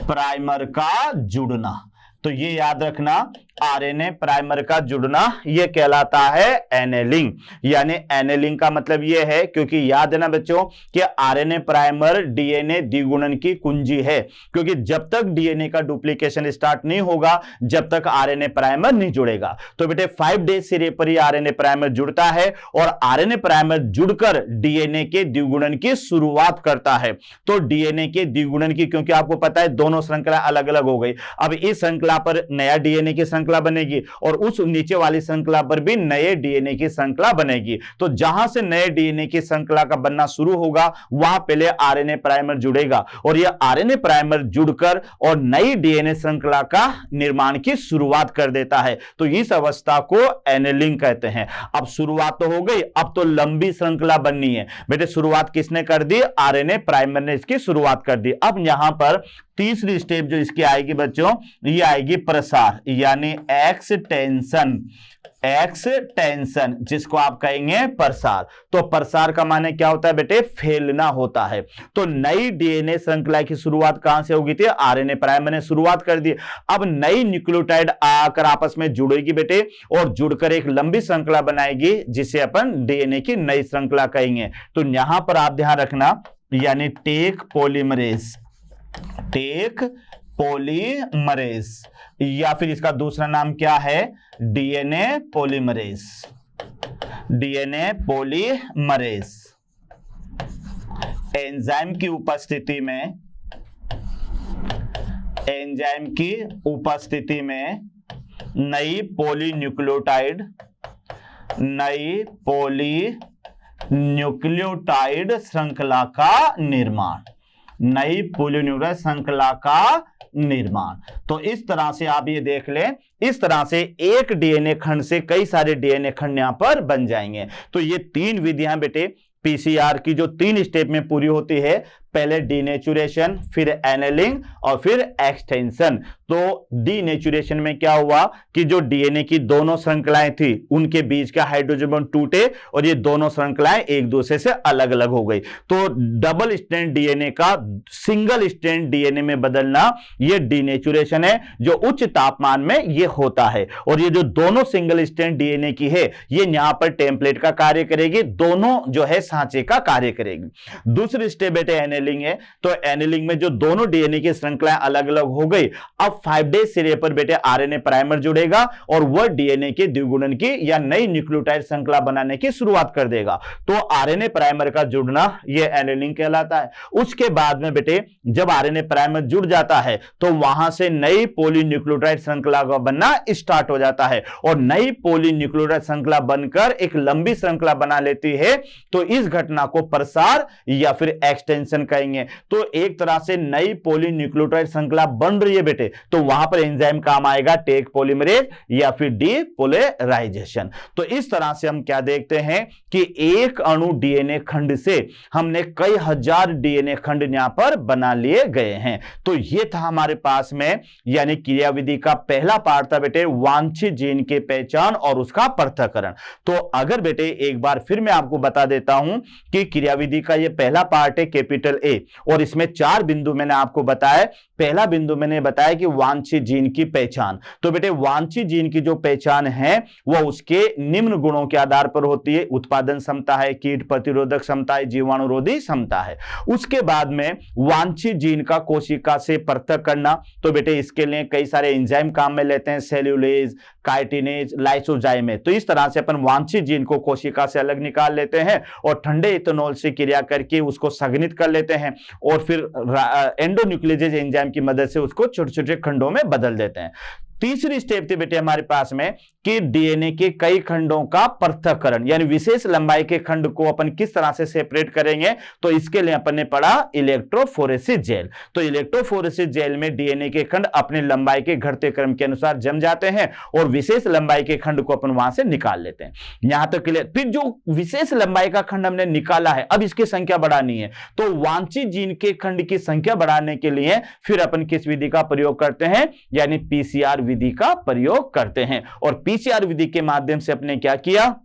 प्राइमर का जुड़ना। तो ये याद रखना, आरएनए प्राइमर का जुड़ना ये कहलाता है एनेलिंग। यानी एनेलिंग का मतलब ये है, क्योंकि याद है ना बच्चों कि आरएनए प्राइमर डीएनए द्विगुणन की कुंजी है, क्योंकि जब तक डीएनए का डुप्लीकेशन स्टार्ट नहीं होगा जब तक आरएनए प्राइमर नहीं जुड़ेगा। तो बेटे 5 डेज सिरे पर ही आरएनए प्राइमर जुड़ता है, और आरएनए प्राइमर जुड़कर डीएनए के द्विगुणन की शुरुआत करता है। तो डीएनए के द्विगुणन की, क्योंकि आपको पता है दोनों श्रृंखला अलग अलग हो गई, अब इस श्रृंखला पर नया डीएनए की श्रृंखला बनेगी और उस नीचे वाली श्रृंखला पर भी नए डीएनए की श्रृंखला बनेगी। तो जहां से नए डीएनए की श्रृंखला का बनना शुरू होगा वहां पहले आरएनए प्राइमर जुड़ेगा, और यह आरएनए प्राइमर जुड़कर और नई डीएनए श्रृंखला का निर्माण की शुरुआत कर देता है। तो इस अवस्था को एनेलिंग कहते हैं। अब शुरुआत तो हो गई, अब तो लंबी श्रृंखला बननी है। बेटे शुरुआत किसने कर दी, आरएनए प्राइमर ने इसकी शुरुआत कर दी। अब यहां पर तीसरी स्टेप जो इसकी आएगी बच्चों, ये आएगी प्रसार, यानी एक्सटेंशन, जिसको आप कहेंगे प्रसार। तो प्रसार का माने क्या होता है बेटे, फैलना होता है। तो नई डीएनए श्रृंखला की शुरुआत कहां से होगी थी, आरएनए प्राइमर ने शुरुआत कर दी। अब नई न्यूक्लियोटाइड आकर आपस में जुड़ेगी बेटे, और जुड़कर एक लंबी श्रृंखला बनाएगी, जिसे अपन डीएनए की नई श्रृंखला कहेंगे। तो यहां पर आप ध्यान रखना, यानी टेक पॉलीमरेज, या फिर इसका दूसरा नाम क्या है, डीएनए पॉलीमरेज। एंजाइम की उपस्थिति में नई पॉलीन्यूक्लियोटाइड श्रृंखला का निर्माण। तो इस तरह से आप ये देख लें, इस तरह से एक डीएनए खंड से कई सारे डीएनए खंड यहां पर बन जाएंगे। तो ये 3 विधियां बेटे पीसीआर की जो 3 स्टेप में पूरी होती है, पहले डीनेचुरेशन, फिर एनेलिंग और फिर एक्सटेंशन। तो डीनेचुरेशन में क्या हुआ कि जो डीएनए की दोनों श्रृंखलाएं थी, उनके बीच का हाइड्रोजन बॉन्ड टूटे और ये दोनों श्रृंखलाएं एक दूसरे से अलग अलग हो गई। तो डबल स्ट्रैंड डीएनए का सिंगल स्ट्रैंड डीएनए में बदलना, ये डीनेचुरेशन है, जो उच्च तापमान में ये होता है। और ये जो दोनों सिंगल स्ट्रैंड डीएनए की है, ये यहां पर टेम्पलेट का कार्य करेगी, दोनों जो है सांचे का कार्य करेगी। दूसरी स्टेप बेटे एनेलिंग है। तो एनेलिंग में जो दोनों डीएनए की श्रृंखलाएं अलग अलग हो गई, अब 5 डेज सिरे पर बेटे आरएनए प्राइमर जुड़ेगा और वह डीएनए के द्विगुणन की या नई न्यूक्लियोटाइड श्रृंखला बनाने की शुरुआत कर देगा। तो आरएनए प्राइमर का जुड़ना यह एनेलिंग कहलाता है। उसके बाद में बेटे जब आरएनए प्राइमर जुड़ जाता है, तो वहां से नई पॉलीन्यूक्लियोटाइड श्रृंखला का बनना स्टार्ट हो जाता है, और नई पॉलीन्यूक्लियोटाइड श्रृंखला बनकर एक लंबी श्रृंखला बना लेती है। तो इस घटना को प्रसार या फिर एक्सटेंशन कहेंगे। तो एक तरह से नई पॉलीन्यूक्लियोटाइड श्रृंखला बन रही है बेटे, तो वहां पर एंजाइम काम आएगा टेक पॉलीमरेज या फिर डीपोलराइजेशन। तो इस तरह से हम क्या देखते हैं कि एक अणु डीएनए खंड से हमने कई हजार डीएनए खंड यहां पर बना लिए गए हैं। तो यह था हमारे पास में, यानी क्रियाविधि का पहला पार्ट था बेटे, वांछित जीन की पहचान और उसका पृथक्करण। तो अगर बेटे एक बार फिर मैं आपको बता देता हूं कि क्रियाविधि का यह पहला पार्ट है कैपिटल ए, और इसमें 4 बिंदु मैंने आपको बताया। पहला बिंदु मैंने बताया कि वांछित जीन की पहचान। तो बेटे वांछित जीन की जो पहचान है वह उसके निम्न गुणों के आधार पर होती है। उत्पादन क्षमता है, कीट प्रतिरोधक क्षमता है, जीवाणुरोधी क्षमता है। उसके बाद में वांछित जीन का कोशिका से पृथक करना, तो बेटे इसके लिए कई सारे एंजाइम काम में लेते हैं, सेल्यूलेज, काइटिनेज, लाइसोजाइमेज। तो इस तरह से अपन वांछित जीन को कोशिका से अलग निकाल लेते हैं और ठंडे इथेनॉल से क्रिया करके उसको संघनित कर लेते हैं, और फिर एंडोन्यूक्लियेज एंजाइम की मदद से उसको छोटे छोटे खंडों में बदल देते हैं। तीसरी स्टेप थी बेटे हमारे पास में कि डीएनए के कई खंडों का पृथक्करण, यानी विशेष लंबाई के खंड को अपन किस तरह से सेपरेट करेंगे। तो इसके लिए अपन ने पढ़ा इलेक्ट्रोफोरेसिस जेल। तो इलेक्ट्रोफोरेसिस जेल में डीएनए के खंड अपने लंबाई के घटते क्रम के अनुसार जम जाते हैं और विशेष लंबाई के खंड को अपन वहां से निकाल लेते हैं। यहां तक क्लियर। फिर जो विशेष लंबाई का खंड हमने निकाला है, अब इसकी संख्या बढ़ानी है। तो वांछित जीन के खंड की संख्या बढ़ाने के लिए फिर अपन किस विधि का प्रयोग करते हैं, यानी पीसीआर विधि का प्रयोग करते हैं। और पीसीआर विधि के माध्यम से अपने क्या किया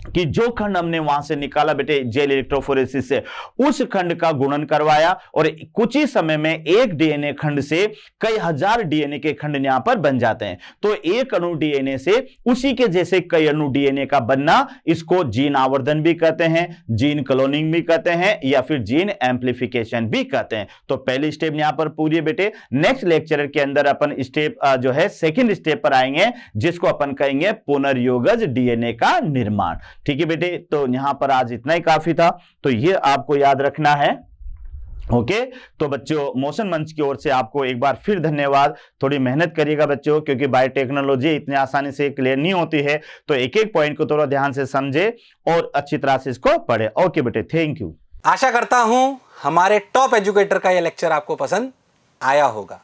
कि जो खंड हमने वहां से निकाला बेटे जेल इलेक्ट्रोफोरेसिस से, उस खंड का गुणन करवाया और कुछ ही समय में एक डीएनए खंड से कई हजार डीएनए के खंड यहां पर बन जाते हैं। तो एक अणु डीएनए से उसी के जैसे कई अणु डीएनए का बनना, इसको जीन आवर्धन भी कहते हैं, जीन क्लोनिंग भी कहते हैं, या फिर जीन एम्प्लीफिकेशन भी कहते हैं। तो पहली स्टेप यहां पर पूरी बेटे। नेक्स्ट लेक्चर के अंदर अपन स्टेप जो है सेकेंड स्टेप पर आएंगे, जिसको अपन कहेंगे पुनर्योगज डीएनए का निर्माण। ठीक है बेटे, तो यहां पर आज इतना ही काफी था, तो ये आपको याद रखना है। ओके तो बच्चों, मोशन मंच की ओर से आपको एक बार फिर धन्यवाद। थोड़ी मेहनत करिएगा बच्चों, क्योंकि बायोटेक्नोलॉजी इतनी आसानी से क्लियर नहीं होती है। तो एक एक पॉइंट को थोड़ा ध्यान से समझे और अच्छी तरह से इसको पढ़े। ओके बेटे, थैंक यू। आशा करता हूं हमारे टॉप एजुकेटर का यह लेक्चर आपको पसंद आया होगा।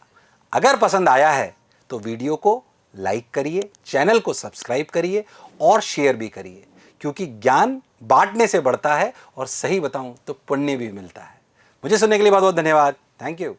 अगर पसंद आया है तो वीडियो को लाइक करिए, चैनल को सब्सक्राइब करिए और शेयर भी करिए, क्योंकि ज्ञान बांटने से बढ़ता है और सही बताऊं तो पुण्य भी मिलता है। मुझे सुनने के लिए बहुत बहुत धन्यवाद। Thank you.